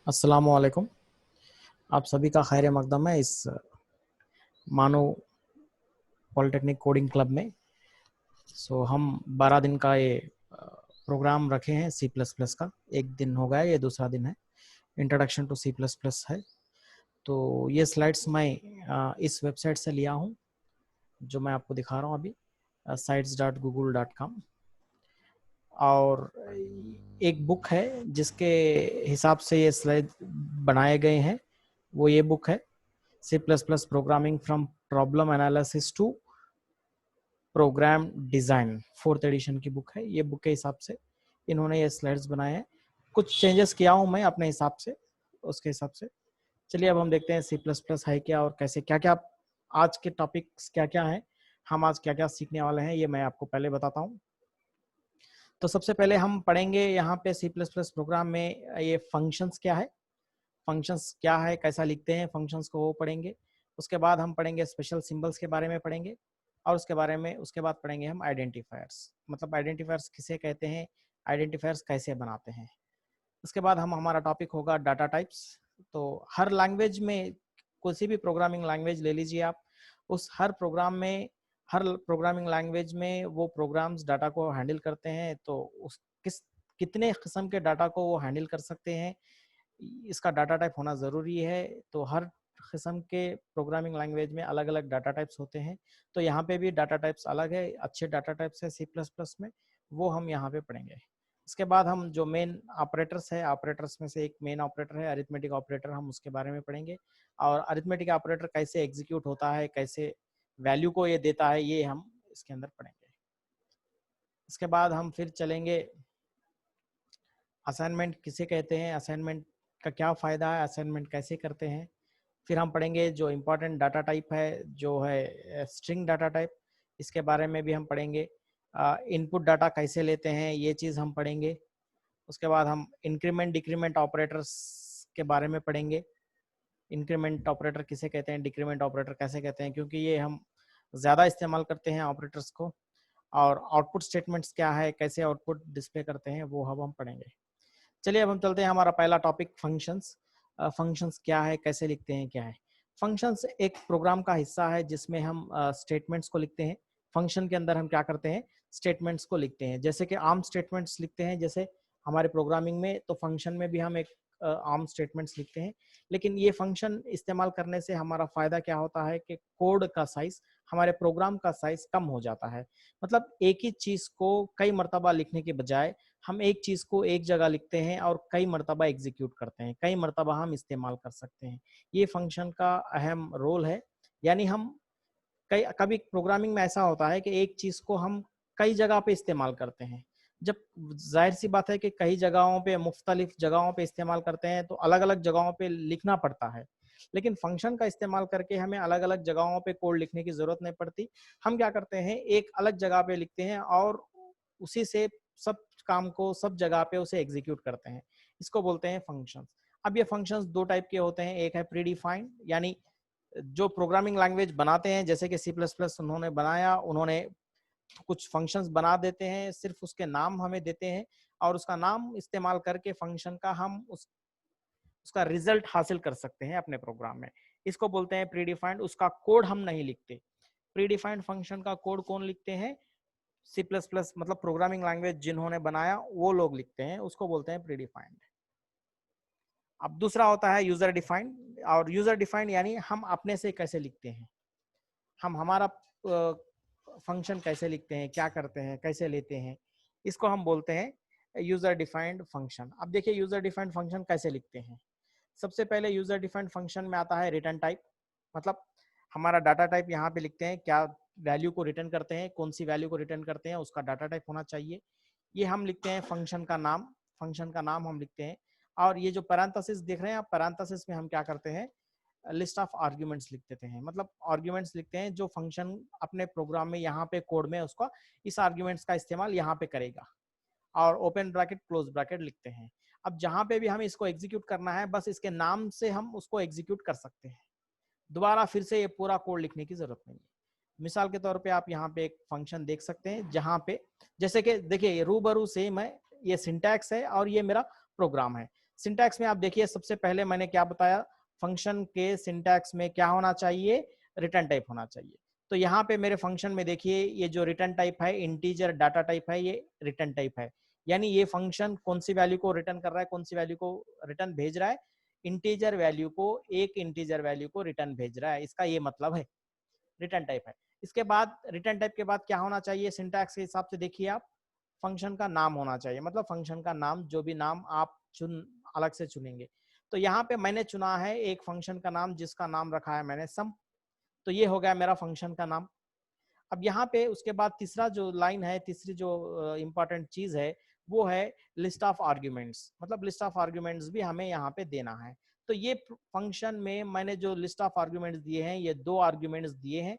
अस्सलामुअलैकुम। आप सभी का खैर मकदम है इस मानो पॉलिटेक्निक कोडिंग क्लब में। हम 12 दिन का ये प्रोग्राम रखे हैं सी प्लस प्लस का। एक दिन हो गया, ये दूसरा दिन है। Introduction to C plus plus है। तो ये स्लाइड्स मैं इस वेबसाइट से लिया हूँ जो मैं आपको दिखा रहा हूँ अभी, sites.google.com। और एक बुक है जिसके हिसाब से ये स्लाइड बनाए गए हैं, वो ये बुक है C++ programming from problem analysis to program design, 4th edition की बुक है। ये बुक के हिसाब से इन्होंने ये स्लाइड्स बनाए हैं। कुछ चेंजेस किया हूं मैं अपने हिसाब से, उसके हिसाब से। चलिए अब हम देखते हैं C++ है क्या और कैसे, क्या क्या आज के टॉपिक्स क्या क्या हैं, हम आज क्या क्या सीखने वाले हैं, ये मैं आपको पहले बताता हूँ। तो सबसे पहले हम पढ़ेंगे यहाँ पे C++ प्रोग्राम में ये फंक्शंस क्या है, फंक्शंस क्या है, कैसा लिखते हैं फंक्शंस को, वो पढ़ेंगे। उसके बाद हम पढ़ेंगे स्पेशल सिंबल्स के बारे में पढ़ेंगे। और उसके बाद पढ़ेंगे हम आइडेंटिफायर्स, मतलब आइडेंटिफायर्स किसे कहते हैं, आइडेंटिफायर्स कैसे बनाते हैं। उसके बाद हमारा टॉपिक होगा डाटा टाइप्स। तो हर लैंग्वेज में, किसी भी प्रोग्रामिंग लैंग्वेज ले लीजिए आप, उस हर प्रोग्रामिंग लैंग्वेज में वो प्रोग्राम्स डाटा को हैंडल करते हैं। तो उस कितने किस्म के डाटा को वो हैंडल कर सकते हैं, इसका डाटा टाइप होना ज़रूरी है। तो हर किस्म के प्रोग्रामिंग लैंग्वेज में अलग अलग डाटा टाइप्स होते हैं। तो यहाँ पे भी डाटा टाइप्स अलग है, अच्छे डाटा टाइप्स है सी प्लस प्लस में, वो हम यहाँ पे पढ़ेंगे। इसके बाद हम जो मेन ऑपरेटर्स है, ऑपरेटर्स में से एक मेन ऑपरेटर है अरिथमेटिक ऑपरेटर, हम उसके बारे में पढ़ेंगे। और अरिथमेटिक ऑपरेटर कैसे एग्जीक्यूट होता है, कैसे वैल्यू को ये देता है, ये हम इसके अंदर पढ़ेंगे। इसके बाद हम फिर चलेंगे असाइनमेंट किसे कहते हैं, असाइनमेंट का क्या फ़ायदा है, असाइनमेंट कैसे करते हैं। फिर हम पढ़ेंगे जो इम्पोर्टेंट डाटा टाइप है, जो है स्ट्रिंग डाटा टाइप, इसके बारे में भी हम पढ़ेंगे। इनपुट डाटा कैसे लेते हैं, ये चीज़ हम पढ़ेंगे। उसके बाद हम इंक्रीमेंट डिक्रीमेंट ऑपरेटर्स के बारे में पढ़ेंगे। इंक्रीमेंट ऑपरेटर किसे कहते हैं, डिक्रीमेंट ऑपरेटर कैसे कहते हैं, क्योंकि ये हम ज़्यादा इस्तेमाल करते हैं ऑपरेटर्स को। और आउटपुट स्टेटमेंट्स क्या है, कैसे आउटपुट डिस्प्ले करते हैं, वो हम पढ़ेंगे। चलिए अब हम चलते हैं, हमारा पहला टॉपिक फंक्शंस। फंक्शंस क्या है, कैसे लिखते हैं, क्या है। फंक्शंस एक प्रोग्राम का हिस्सा है जिसमें हम स्टेटमेंट्स को लिखते हैं। फंक्शन के अंदर हम क्या करते हैं, स्टेटमेंट्स को लिखते हैं। जैसे कि आर्म स्टेटमेंट्स लिखते हैं जैसे हमारे प्रोग्रामिंग में, तो फंक्शन में भी हम एक आर्म स्टेटमेंट्स लिखते हैं। लेकिन ये फंक्शन इस्तेमाल करने से हमारा फायदा क्या होता है कि कोड का साइज, हमारे प्रोग्राम का साइज कम हो जाता है। मतलब एक ही चीज को कई मरतबा लिखने के बजाय हम एक चीज को एक जगह लिखते हैं और कई मरतबा एग्जीक्यूट करते हैं, कई मरतबा हम इस्तेमाल कर सकते हैं। ये फंक्शन का अहम रोल है। यानी हम कभी प्रोग्रामिंग में ऐसा होता है कि एक चीज को हम कई जगह पे इस्तेमाल करते हैं। जब जाहिर सी बात है कि कई जगहों पे, मुख्तलिफ जगहों पे इस्तेमाल करते हैं, तो अलग अलग जगहों पे लिखना पड़ता है। लेकिन फंक्शन का इस्तेमाल करके हमें अलग अलग जगहों पे कोड लिखने की जरूरत नहीं पड़ती। हम क्या करते हैं, एक अलग जगह पे लिखते हैं और उसी से सब काम को सब जगह पे उसे एग्जीक्यूट करते हैं। इसको बोलते हैं फंक्शंस। अब ये फंक्शंस दो टाइप के होते हैं। एक है प्री डिफाइंड, यानी जो प्रोग्रामिंग लैंग्वेज बनाते हैं, जैसे कि सी प्लस प्लस उन्होंने बनाया, उन्होंने कुछ फंक्शंस बना देते हैं, सिर्फ उसके नाम हमें देते हैं और उसका नाम इस्तेमाल करके फंक्शन का हम उसका रिजल्ट हासिल कर सकते हैं अपने प्रोग्राम में। इसको बोलते हैं प्री डिफाइंड। उसका कोड हम नहीं लिखते। प्री डिफाइंड फंक्शन का कोड कौन लिखते हैं, सी प्लस प्लस मतलब प्रोग्रामिंग लैंग्वेज जिन्होंने बनाया वो लोग लिखते हैं, उसको बोलते हैं प्री डिफाइंड। अब दूसरा होता है यूजर डिफाइंड। और यूजर डिफाइंड यानी हम अपने से कैसे लिखते हैं, हम हमारा फंक्शन कैसे लिखते हैं, क्या करते हैं, कैसे लेते हैं, इसको हम बोलते हैं यूजर डिफाइंड फंक्शन। अब देखिए यूजर डिफाइंड फंक्शन कैसे लिखते हैं। सबसे पहले यूजर डिफाइंड फंक्शन में आता है रिटर्न टाइप, मतलब हमारा डाटा टाइप यहाँ पे लिखते हैं, क्या वैल्यू को रिटर्न करते हैं, कौन सी वैल्यू को रिटर्न करते हैं, उसका डाटा टाइप होना चाहिए। ये हम लिखते हैं फंक्शन का नाम, फंक्शन का नाम हम लिखते हैं। और ये जो पैरेंथेसिस देख रहे हैं आप, पैरेंथेसिस में हम क्या करते हैं, लिस्ट ऑफ आर्ग्यूमेंट्स लिख देते हैं। मतलब आर्ग्यूमेंट्स लिखते हैं जो फंक्शन अपने प्रोग्राम में, यहाँ पे कोड में उसका इस आर्ग्यूमेंट्स का इस्तेमाल यहाँ पे करेगा। और ओपन ब्रैकेट क्लोज ब्रैकेट लिखते हैं। अब जहाँ पे भी हमें इसको एग्जीक्यूट करना है, बस इसके नाम से हम उसको एग्जीक्यूट कर सकते हैं। दोबारा फिर से ये पूरा कोड लिखने की जरूरत नहीं है। मिसाल के तौर पे आप यहाँ पे एक फंक्शन देख सकते हैं जहाँ पे, जैसे कि देखिए रूबरू सेम है, ये सिंटैक्स है और ये मेरा प्रोग्राम है। सिंटैक्स में आप देखिए सबसे पहले मैंने क्या बताया, फंक्शन के सिंटैक्स में क्या होना चाहिए, रिटर्न टाइप होना चाहिए। तो यहाँ पे मेरे फंक्शन में देखिए ये जो रिटर्न टाइप है इंटीजर डाटा टाइप है, ये रिटर्न टाइप है। यानी ये फंक्शन कौन सी वैल्यू को रिटर्न कर रहा है, कौन सी वैल्यू को रिटर्न भेज रहा है, इंटीजर वैल्यू को, एक इंटीजर वैल्यू को रिटर्न भेज रहा है, इसका ये मतलब है रिटर्न टाइप है। इसके बाद रिटर्न टाइप के बाद क्या होना चाहिए सिंटैक्स के हिसाब से देखिए आप, फंक्शन का नाम होना चाहिए, मतलब फंक्शन का नाम, जो भी नाम आप अलग से चुनेंगे। तो यहाँ पे मैंने चुना है एक फंक्शन का नाम जिसका नाम रखा है मैंने सम, तो ये हो गया मेरा फंक्शन का नाम। अब यहाँ पे उसके बाद तीसरा जो लाइन है, तीसरी जो इंपॉर्टेंट चीज है वो है लिस्ट ऑफ आर्ग्यूमेंट्स, मतलब लिस्ट ऑफ आर्ग्यूमेंट्स भी हमें यहाँ पे देना है। तो ये फंक्शन में मैंने जो लिस्ट ऑफ आर्ग्यूमेंट्स दिए हैं, ये 2 आर्ग्यूमेंट्स दिए हैं,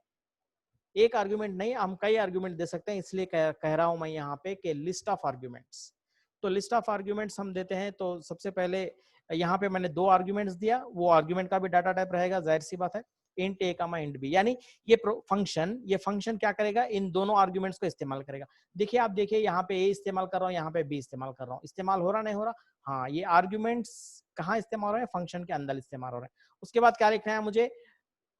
एक आर्ग्यूमेंट नहीं, हम कई आर्ग्यूमेंट दे सकते हैं, इसलिए कह रहा हूं मैं यहाँ पे कि लिस्ट ऑफ आर्ग्यूमेंट्स। तो लिस्ट ऑफ आर्ग्यूमेंट्स हम देते हैं, तो सबसे पहले यहाँ पे मैंने 2 आर्ग्यूमेंट्स दिया, वो आर्ग्यूमेंट का भी डाटा टाइप रहेगा, जाहिर सी बात है, इंट ए कामा इंट बी। यानी ये फंक्शन क्या करेगा, इन दोनों आर्ग्यूमेंट्स को इस्तेमाल करेगा। देखिए आप देखिए यहाँ पे ए इस्तेमाल कर रहा हूँ, यहाँ पे बी इस्तेमाल कर रहा हूँ, इस्तेमाल हो रहा नहीं हो रहा, हाँ ये आर्ग्यूमेंट्स कहाँ इस्तेमाल हो रहे हैं, फंक्शन के अंदर इस्तेमाल हो रहे हैं। उसके बाद क्या लिखना है मुझे,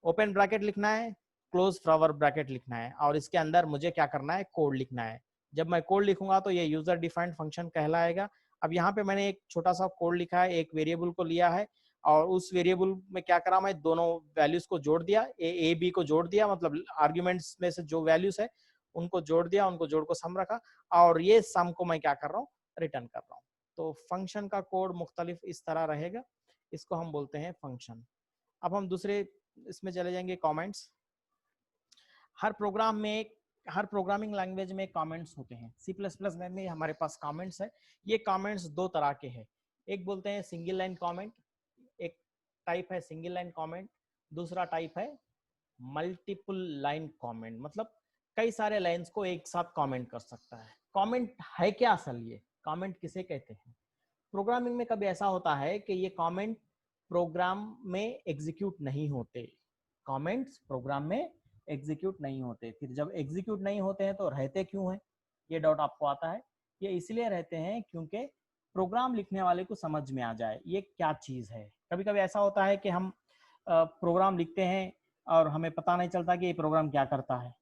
ओपन ब्रैकेट लिखना है, क्लोज फ्लावर ब्रैकेट लिखना है, और इसके अंदर मुझे क्या करना है, कोड लिखना है। जब मैं कोड लिखूंगा तो ये यूजर डिफाइंड फंक्शन कहलाएगा। अब यहाँ पे मैंने एक छोटा सा कोड लिखा है, एक वेरिएबल को लिया है और उस वेरिएबल में क्या करा, मैं दोनों वैल्यूज को जोड़ दिया, ए बी को जोड़ दिया, मतलब आर्ग्यूमेंट्स में से जो वैल्यूज है उनको जोड़ दिया, उनको जोड़ को सम रखा, और ये सम को मैं क्या कर रहा हूँ, रिटर्न कर रहा हूँ। तो फंक्शन का कोड मुख्तलिफ इस तरह रहेगा, इसको हम बोलते हैं फंक्शन। अब हम दूसरे इसमें चले जाएंगे, कमेंट्स। हर प्रोग्रामिंग लैंग्वेज में कमेंट्स होते हैं, सी प्लस प्लस में हमारे पास कमेंट्स है। ये कमेंट्स 2 तरह के हैं, एक बोलते हैं सिंगल लाइन कमेंट, एक टाइप है सिंगल लाइन कमेंट, दूसरा टाइप है मल्टीपल लाइन कमेंट, मतलब कई सारे लाइंस को एक साथ कमेंट कर सकता है। कमेंट है क्या असल, ये कमेंट किसे कहते हैं? प्रोग्रामिंग में कभी ऐसा होता है कि ये कमेंट प्रोग्राम में एग्जीक्यूट नहीं होते, कमेंट्स प्रोग्राम में एग्जीक्यूट नहीं होते। फिर जब एग्जीक्यूट नहीं होते हैं तो रहते क्यों हैं, ये डाउट आपको आता है। ये इसलिए रहते हैं क्योंकि प्रोग्राम लिखने वाले को समझ में आ जाए ये क्या चीज़ है। कभी कभी ऐसा होता है कि हम प्रोग्राम लिखते हैं और हमें पता नहीं चलता कि ये प्रोग्राम क्या करता है,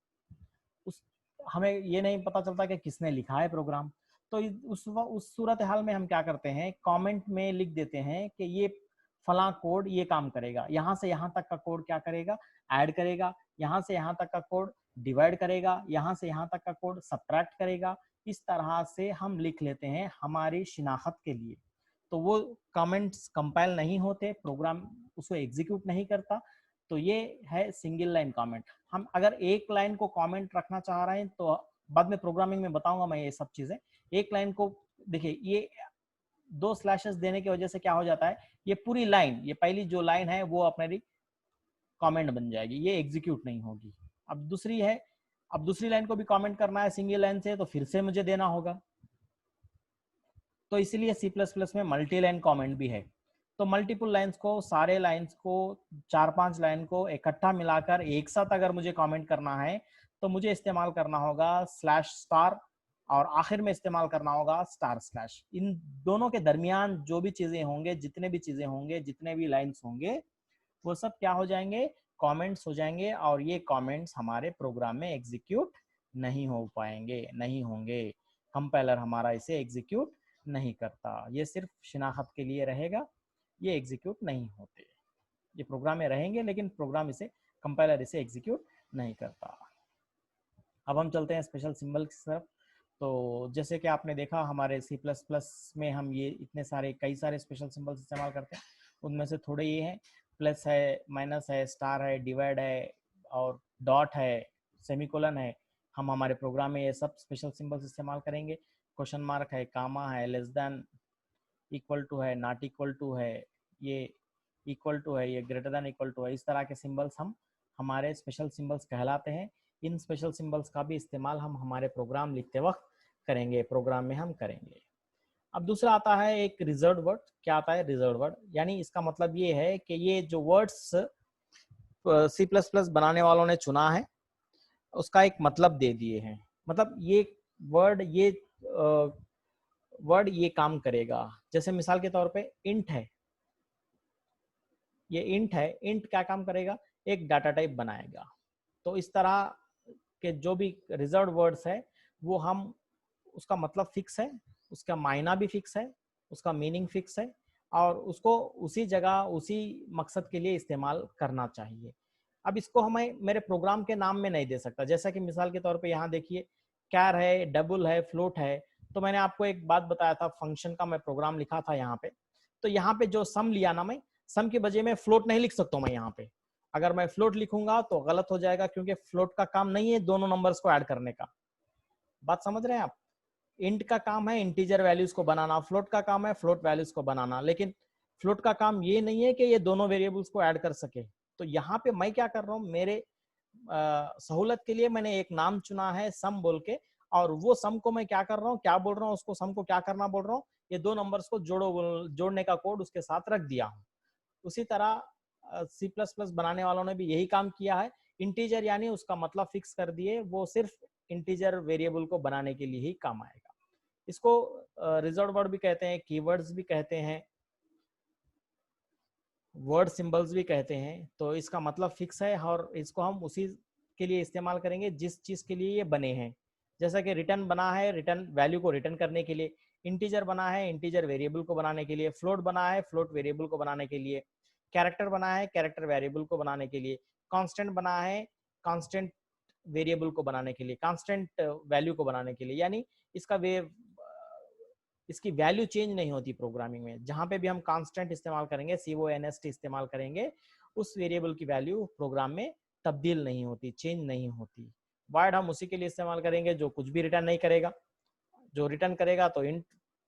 हमें ये नहीं पता चलता कि किसने लिखा है प्रोग्राम। तो उस सूरत हाल में हम क्या करते हैं, कमेंट में लिख देते हैं कि ये फला कोड ये काम करेगा, यहाँ से यहाँ तक का कोड क्या करेगा, ऐड करेगा, यहाँ से यहाँ तक का कोड डिवाइड करेगा, यहाँ से यहाँ तक का कोड सब्ट्रैक्ट करेगा। इस तरह से हम लिख लेते हैं हमारी शिनाख्त के लिए। तो वो कमेंट्स कंपाइल नहीं होते, प्रोग्राम उसको एग्जीक्यूट नहीं करता। तो ये है सिंगल लाइन कमेंट। हम अगर एक लाइन को कमेंट रखना चाह रहे हैं तो बाद में प्रोग्रामिंग में बताऊंगा मैं ये सब चीजें। एक लाइन को देखिए, ये 2 स्लैशेस देने की वजह से क्या हो जाता है, ये पूरी लाइन, ये पहली जो लाइन है वो अपने कमेंट बन जाएगी, ये एग्जीक्यूट नहीं होगी। अब दूसरी लाइन को भी कमेंट करना है सिंगल लाइन से, तो फिर से मुझे देना होगा। तो इसीलिए सी प्लस प्लस में मल्टी लाइन कमेंट भी है। तो मल्टीपल लाइंस को, सारे लाइंस को, 4-5 लाइन को इकट्ठा मिलाकर एक साथ अगर मुझे कमेंट करना है तो मुझे इस्तेमाल करना होगा स्लैश स्टार, और आखिर में इस्तेमाल करना होगा स्टार स्लैश। इन दोनों के दरमियान जो भी चीजें होंगे, जितने भी चीजें होंगे, जितने भी लाइंस होंगे, वो सब क्या हो जाएंगे, कमेंट्स हो जाएंगे, और ये कमेंट्स हमारे प्रोग्राम में एग्जीक्यूट नहीं हो पाएंगे, नहीं होंगे। कंपाइलर हमारा इसे एग्जीक्यूट नहीं करता, ये सिर्फ शिनाख्त के लिए रहेगा, ये एग्जीक्यूट नहीं होते। ये प्रोग्राम में रहेंगे लेकिन प्रोग्राम इसे, कंपाइलर इसे एग्जीक्यूट नहीं करता। अब हम चलते हैं स्पेशल सिंबल की तरफ। तो जैसे कि आपने देखा हमारे सी प्लस प्लस में हम ये इतने सारे, कई सारे स्पेशल सिंबल्स इस्तेमाल करते हैं। उनमें से थोड़े ये हैं, प्लस है, माइनस है, स्टार है, डिवाइड है, और डॉट है, सेमीकोलन है। हम हमारे प्रोग्राम में ये सब स्पेशल सिंबल्स इस्तेमाल करेंगे। क्वेश्चन मार्क है, कामा है, लेस देन, इक्वल टू है, नॉट इक्वल टू है, ये इक्वल टू है, ये ग्रेटर देन इक्वल टू है। इस तरह के सिंबल्स हम हमारे स्पेशल सिंबल्स कहलाते हैं। इन स्पेशल सिंबल्स का भी इस्तेमाल हम हमारे प्रोग्राम लिखते वक्त करेंगे, प्रोग्राम में हम करेंगे। अब दूसरा आता है एक रिजर्व्ड वर्ड। क्या आता है रिजर्व्ड वर्ड, यानी इसका मतलब ये है कि ये जो वर्ड्स सी प्लस प्लस बनाने वालों ने चुना है उसका एक मतलब दे दिए हैं। मतलब ये वर्ड, ये वर्ड ये काम करेगा। जैसे मिसाल के तौर पे इंट है, ये इंट है, इंट क्या काम करेगा, एक डाटा टाइप बनाएगा। तो इस तरह के जो भी रिजर्व वर्ड्स है वो हम, उसका मतलब फिक्स है, उसका मायना भी फिक्स है, उसका मीनिंग फिक्स है, और उसको उसी जगह उसी मकसद के लिए इस्तेमाल करना चाहिए। अब इसको हमें मेरे प्रोग्राम के नाम में नहीं दे सकता। जैसा कि मिसाल के तौर पे यहाँ देखिए कैर है, डबल है, फ्लोट है। तो मैंने आपको एक बात बताया था, फंक्शन का मैं प्रोग्राम लिखा था यहाँ पे। तो यहाँ पे जो सम लिया ना, मैं सम की बजाय में फ्लोट नहीं लिख सकता हूँ मैं यहाँ पे। अगर मैं फ्लोट लिखूंगा तो गलत हो जाएगा, क्योंकि फ्लोट का काम नहीं है दोनों नंबर्स को ऐड करने का। बात समझ रहे हैं आप? इंट का काम है इंटीजर वैल्यूज को बनाना, फ्लोट का काम है फ्लोट वैल्यूज को बनाना। लेकिन फ्लोट का काम ये नहीं है कि ये दोनों वेरिएबल्स को ऐड कर सके। तो यहाँ पे मैं क्या कर रहा हूँ, मेरे सहूलत के लिए मैंने एक नाम चुना है सम बोल के, और वो सम को मैं क्या कर रहा हूँ, क्या बोल रहा हूँ उसको, सम को क्या करना बोल रहा हूँ, ये दो नंबर्स को जोड़ने का कोड उसके साथ रख दिया हूँ। उसी तरह सी प्लस प्लस बनाने वालों ने भी यही काम किया है। इंटीजर यानी उसका मतलब फिक्स कर दिए, वो सिर्फ इंटीजर वेरिएबल को बनाने के लिए ही काम आएगा। इसको रिजर्व वर्ड भी कहते हैं, कीवर्ड्स भी कहते हैं, वर्ड सिंबल्स भी कहते हैं। तो इसका मतलब फिक्स है और इसको हम उसी के लिए इस्तेमाल करेंगे जिस चीज के लिए ये बने हैं। जैसा कि रिटर्न बना है रिटर्न वैल्यू को रिटर्न करने के लिए, इंटीजर बना है इंटीजर वेरिएबल को बनाने के लिए, फ्लोट बना है फ्लोट वेरिएबल को बनाने के लिए, कैरेक्टर बना है कैरेक्टर वेरिएबल को बनाने के लिए, कांस्टेंट बना है कांस्टेंट वेरिएबल को बनाने के लिए, कांस्टेंट वैल्यू को बनाने के लिए। यानी इसका इसकी वैल्यू चेंज नहीं होती प्रोग्रामिंग में। जहां पे भी हम कांस्टेंट इस्तेमाल करेंगे, CONST इस्तेमाल करेंगे, उस वेरिएबल की वैल्यू प्रोग्राम में तब्दील नहीं होती, चेंज नहीं होती। वॉइड हम उसी के लिए इस्तेमाल करेंगे जो कुछ भी रिटर्न नहीं करेगा। जो रिटर्न करेगा तो इंट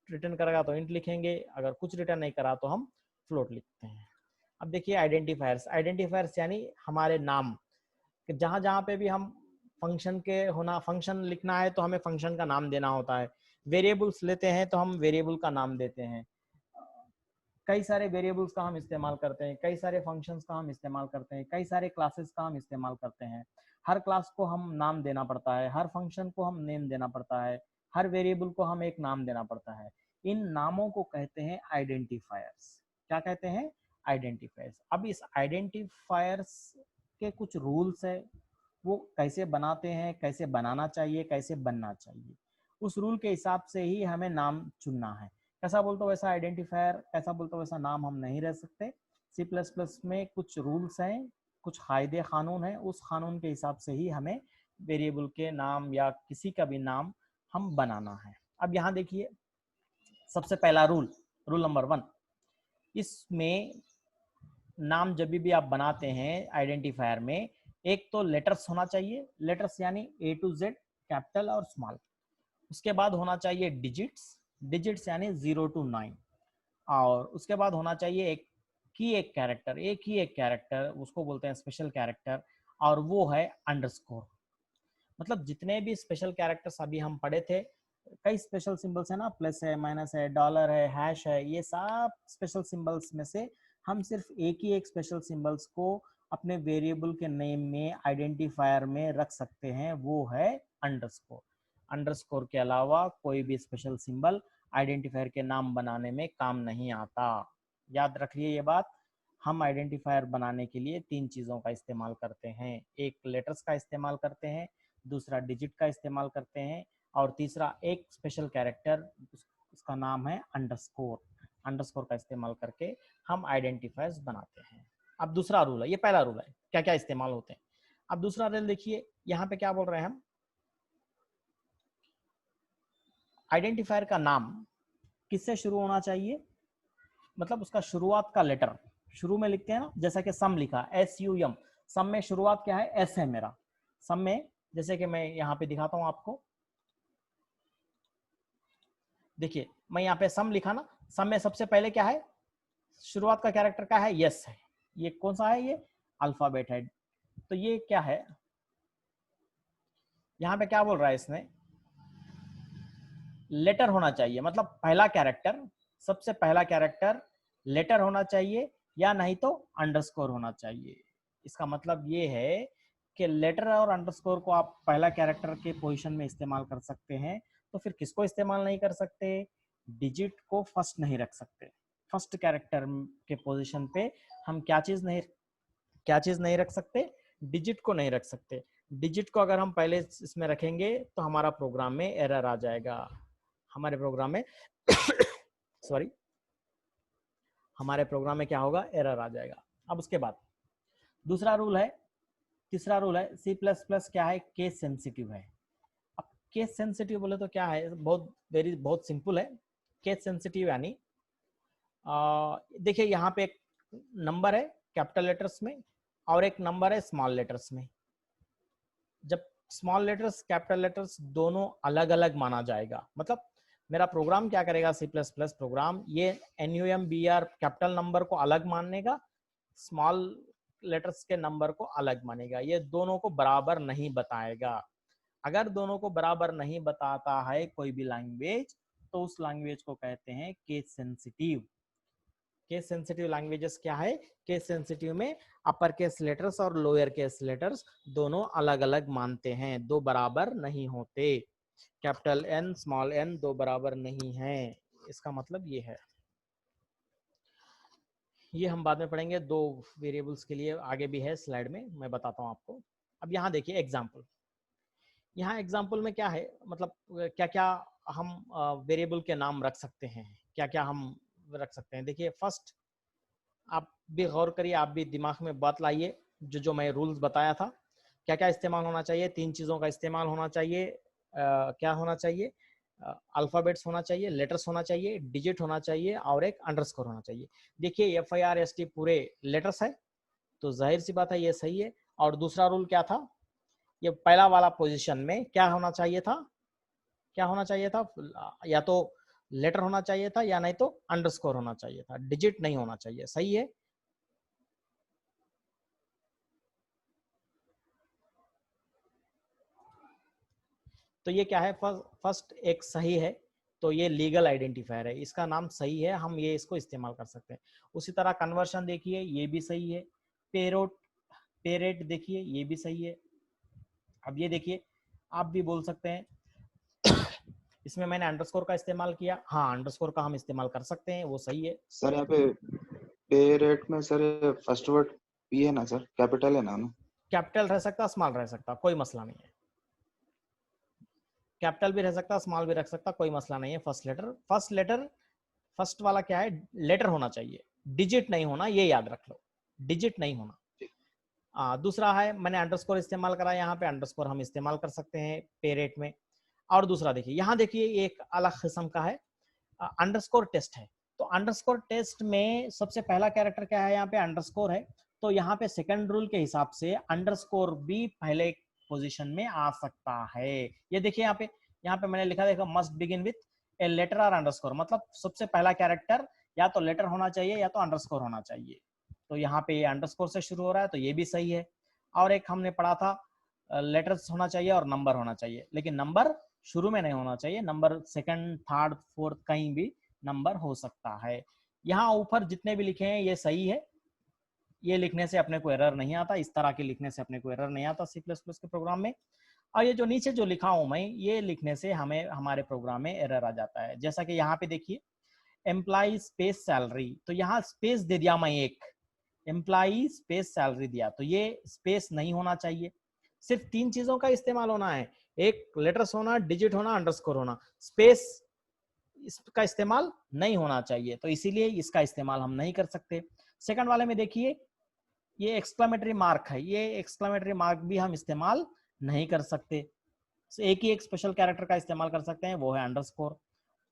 रिटर्न करेगा तो इंट लिखेंगे, अगर कुछ रिटर्न नहीं करा तो हम फ्लोट लिखते हैं। अब देखिए आइडेंटिफायर्स। आइडेंटिफायर्स यानी हमारे नाम, जहां जहां पे भी हम फंक्शन के होना, फंक्शन लिखना है तो हमें फंक्शन का नाम देना होता है। वेरिएबल्स लेते हैं तो हम वेरिएबल का नाम देते हैं। कई सारे वेरिएबल्स का हम इस्तेमाल करते हैं, कई सारे फंक्शंस का हम इस्तेमाल करते हैं, कई सारे क्लासेस का हम इस्तेमाल करते हैं। हर क्लास को हम नाम देना पड़ता है, हर फंक्शन को हम नेम देना पड़ता है, हर वेरिएबल को हम एक नाम देना पड़ता है। इन नामों को कहते हैं आइडेंटिफायर्स। क्या कहते हैं? आइडेंटिफायर्स। अब इस आइडेंटिफायर्स के कुछ रूल्स है, वो कैसे बनाते हैं, कैसे बनाना चाहिए, कैसे बनना चाहिए, उस रूल के हिसाब से ही हमें नाम चुनना है। कैसा बोलते हो वैसा आइडेंटिफायर, कैसा बोलते हो वैसा नाम हम नहीं रह सकते। C++ में कुछ रूल्स हैं, कुछ कायदे कानून हैं, उस कानून के हिसाब से ही हमें वेरिएबल के नाम या किसी का भी नाम हम बनाना है। अब यहाँ देखिए सबसे पहला रूल, रूल नंबर 1, इसमें नाम जब भी आप बनाते हैं आइडेंटिफायर में, एक तो लेटर्स होना चाहिए, लेटर्स यानी A to Z, कैपिटल और स्मॉल। उसके बाद होना चाहिए डिजिट्स, डिजिट्स यानी 0 to 9। और उसके बाद होना चाहिए एक कैरेक्टर, एक ही एक कैरेक्टर, उसको बोलते हैं स्पेशल कैरेक्टर, और वो है अंडरस्कोर। मतलब जितने भी स्पेशल कैरेक्टर्स अभी हम पढ़े थे, कई स्पेशल सिंबल्स है ना, प्लस है, माइनस है, डॉलर है, हैश है, ये सब स्पेशल सिंबल्स में से हम सिर्फ एक ही एक स्पेशल सिंबल्स को अपने वेरिएबल के नेम में, आइडेंटिफायर में रख सकते हैं, वो है अंडरस्कोर। अंडरस्कोर के अलावा कोई भी स्पेशल सिंबल आइडेंटिफायर के नाम बनाने में काम नहीं आता। याद रखिए ये बात। हम आइडेंटिफायर बनाने के लिए 3 चीज़ों का इस्तेमाल करते हैं। एक लेटर्स का इस्तेमाल करते हैं, दूसरा डिजिट का इस्तेमाल करते हैं, और तीसरा एक स्पेशल कैरेक्टर, उसका नाम है अंडरस्कोर। अंडरस्कोर का इस्तेमाल करके हम आइडेंटिफायर्स बनाते हैं। अब दूसरा रूल है, ये पहला रूल है क्या क्या इस्तेमाल होते हैं। अब दूसरा रूल देखिए, यहाँ पे क्या बोल रहे हैं हम, आइडेंटिफायर का नाम किससे शुरू होना चाहिए, मतलब उसका शुरुआत का लेटर शुरू में लिखते हैं ना, जैसा कि सम लिखा SUM, सम में शुरुआत क्या है, S है मेरा। सम में जैसे कि मैं यहाँ पे दिखाता हूँ आपको, देखिए मैं यहाँ पे सम लिखा ना, सम में सबसे पहले क्या है, शुरुआत का कैरेक्टर क्या है, यस है। ये कौन सा है, ये अल्फाबेट है। तो ये क्या है, यहाँ पे क्या बोल रहा है इसने, लेटर होना चाहिए, मतलब पहला कैरेक्टर, सबसे पहला कैरेक्टर लेटर होना चाहिए, या नहीं तो अंडरस्कोर होना चाहिए। इसका मतलब ये है कि लेटर और अंडरस्कोर को आप पहला कैरेक्टर के पोजीशन में इस्तेमाल कर सकते हैं, तो फिर किसको इस्तेमाल नहीं कर सकते, डिजिट को फर्स्ट नहीं रख सकते। फर्स्ट कैरेक्टर के पोजीशन पे हम क्या चीज नहीं रख सकते, डिजिट को नहीं रख सकते। डिजिट को अगर हम पहले इसमें रखेंगे तो हमारा प्रोग्राम में एरर आ जाएगा, हमारे प्रोग्राम में सॉरी हमारे प्रोग्राम में क्या होगा, एरर आ जाएगा। अब उसके बाद दूसरा रूल है, तीसरा रूल है, सी प्लस प्लस क्या है, केस सेंसिटिव है। अब केस सेंसिटिव बोले तो क्या है, बहुत सिंपल है। केस सेंसिटिव यानी देखिए यहाँ पे एक नंबर है कैपिटल लेटर्स में और एक नंबर है स्मॉल लेटर्स में। जब स्मॉल लेटर्स कैपिटल लेटर्स दोनों अलग अलग माना जाएगा, मतलब मेरा प्रोग्राम क्या करेगा, सी प्लस प्लस प्रोग्राम ये NUMBR कैपिटल नंबर को अलग मानेगा, स्मॉल लेटर्स के नंबर को अलग मानेगा, ये दोनों को बराबर नहीं बताएगा। अगर दोनों को बराबर नहीं बताता है कोई भी लैंग्वेज, तो उस लैंग्वेज को कहते हैं case sensitive. Case sensitive languages क्या है, केस सेंसिटिव में अपर केस लेटर्स और लोअर केस लेटर्स दोनों अलग अलग मानते हैं, दो बराबर नहीं होते। कैपिटल N स्मॉल n दो बराबर नहीं है, इसका मतलब ये है। ये हम बाद में पढ़ेंगे, दो वेरिएबल्स के लिए आगे भी है स्लाइड में, मैं बताता हूँ आपको। अब यहाँ देखिए एग्जाम्पल, यहाँ एग्जाम्पल में क्या है, मतलब क्या क्या हम वेरिएबल के नाम रख सकते हैं, क्या क्या हम रख सकते हैं। देखिए फर्स्ट, आप भी गौर करिए, आप भी दिमाग में बात लाइए, जो मैं रूल्स बताया था, क्या क्या इस्तेमाल होना चाहिए, तीन चीज़ों का इस्तेमाल होना चाहिए। क्या होना चाहिए, अल्फ़ाबेट्स होना चाहिए, लेटर्स होना चाहिए, डिजिट होना चाहिए और एक अंडरस्कोर होना चाहिए। देखिए FIRST पूरे लेटर्स है, तो जाहिर सी बात है ये सही है। और दूसरा रूल क्या था, ये पहला वाला पोजीशन में क्या होना चाहिए था, क्या होना चाहिए था, या तो लेटर होना चाहिए था या नहीं तो अंडरस्कोर होना चाहिए था, डिजिट नहीं होना चाहिए। सही है, तो ये क्या है, फर्स्ट एक सही है, तो ये लीगल आइडेंटिफायर है, इसका नाम सही है, हम ये इसको इस्तेमाल कर सकते हैं। उसी तरह कन्वर्शन देखिए, ये भी सही है। पे रेट देखिए, ये भी सही है। अब ये देखिए, आप भी बोल सकते हैं इसमें मैंने अंडरस्कोर का इस्तेमाल किया, हाँ अंडरस्कोर का हम इस्तेमाल कर सकते हैं, वो सही है। सर यहाँ पे रेट में सर फर्स्ट वर्ड पी है ना सर, कैपिटल है ना? कैपिटल रह सकता, स्मॉल रह सकता, कोई मसला नहीं है। कैपिटल भी रह सकता, स्मॉल भी रख सकता, कोई मसला नहीं है। फर्स्ट वाला क्या है, लेटर होना चाहिए, डिजिट नहीं होना, ये याद रख लो, डिजिट नहीं होना। दूसरा है, मैंने अंडरस्कोर इस्तेमाल करा, यहाँ पे अंडरस्कोर हम इस्तेमाल कर सकते हैं पे रेट में। और दूसरा देखिए, यहाँ देखिए एक अलग किस्म का है, अंडरस्कोर टेस्ट है। तो अंडरस्कोर टेस्ट में सबसे पहला कैरेक्टर क्या है, यहाँ पे अंडरस्कोर है, तो यहाँ पे सेकंड रूल के हिसाब से अंडरस्कोर भी पहले पोजीशन में आ सकता है। ये देखिए यहाँ पे मैंने लिखा, देखो must begin with a letter और अंडरस्कोर, मतलब सबसे पहला कैरेक्टर या तो लेटर होना चाहिए या तो अंडरस्कोर होना चाहिए। तो यहाँ पे ये अंडरस्कोर से शुरू हो रहा है, तो ये भी सही है। और एक हमने पढ़ा था, लेटर्स होना चाहिए और नंबर होना चाहिए, लेकिन नंबर शुरू में नहीं होना चाहिए, नंबर सेकंड थर्ड फोर्थ कहीं भी नंबर हो सकता है। यहाँ ऊपर जितने भी लिखे हैं ये सही है, ये लिखने से अपने को एरर नहीं आता, इस तरह के लिखने से अपने को एरर नहीं आता C++ के प्रोग्राम में। और ये जो नीचे जो लिखा हूं मैं, ये लिखने से हमें हमारे प्रोग्राम में एरर आ जाता है। जैसा कि यहाँ पे देखिए, एम्प्लॉय स्पेस सैलरी, तो यहाँ स्पेस दे दिया मैं, एक एम्प्लॉय स्पेस सैलरी दिया, तो ये स्पेस नहीं होना चाहिए। सिर्फ तीन चीजों का इस्तेमाल होना है, एक लेटर्स होना, डिजिट होना, अंडरस्कोर होना, स्पेस इसका इस्तेमाल नहीं होना चाहिए, तो इसीलिए इसका इस्तेमाल हम नहीं कर सकते। सेकंड वाले में देखिए, ये एक्सक्लेमेटरी मार्क है, ये एक्सक्लेमेटरी मार्क भी हम इस्तेमाल नहीं कर सकते, एक ही एक स्पेशल कैरेक्टर का इस्तेमाल कर सकते हैं, वो है अंडरस्कोर।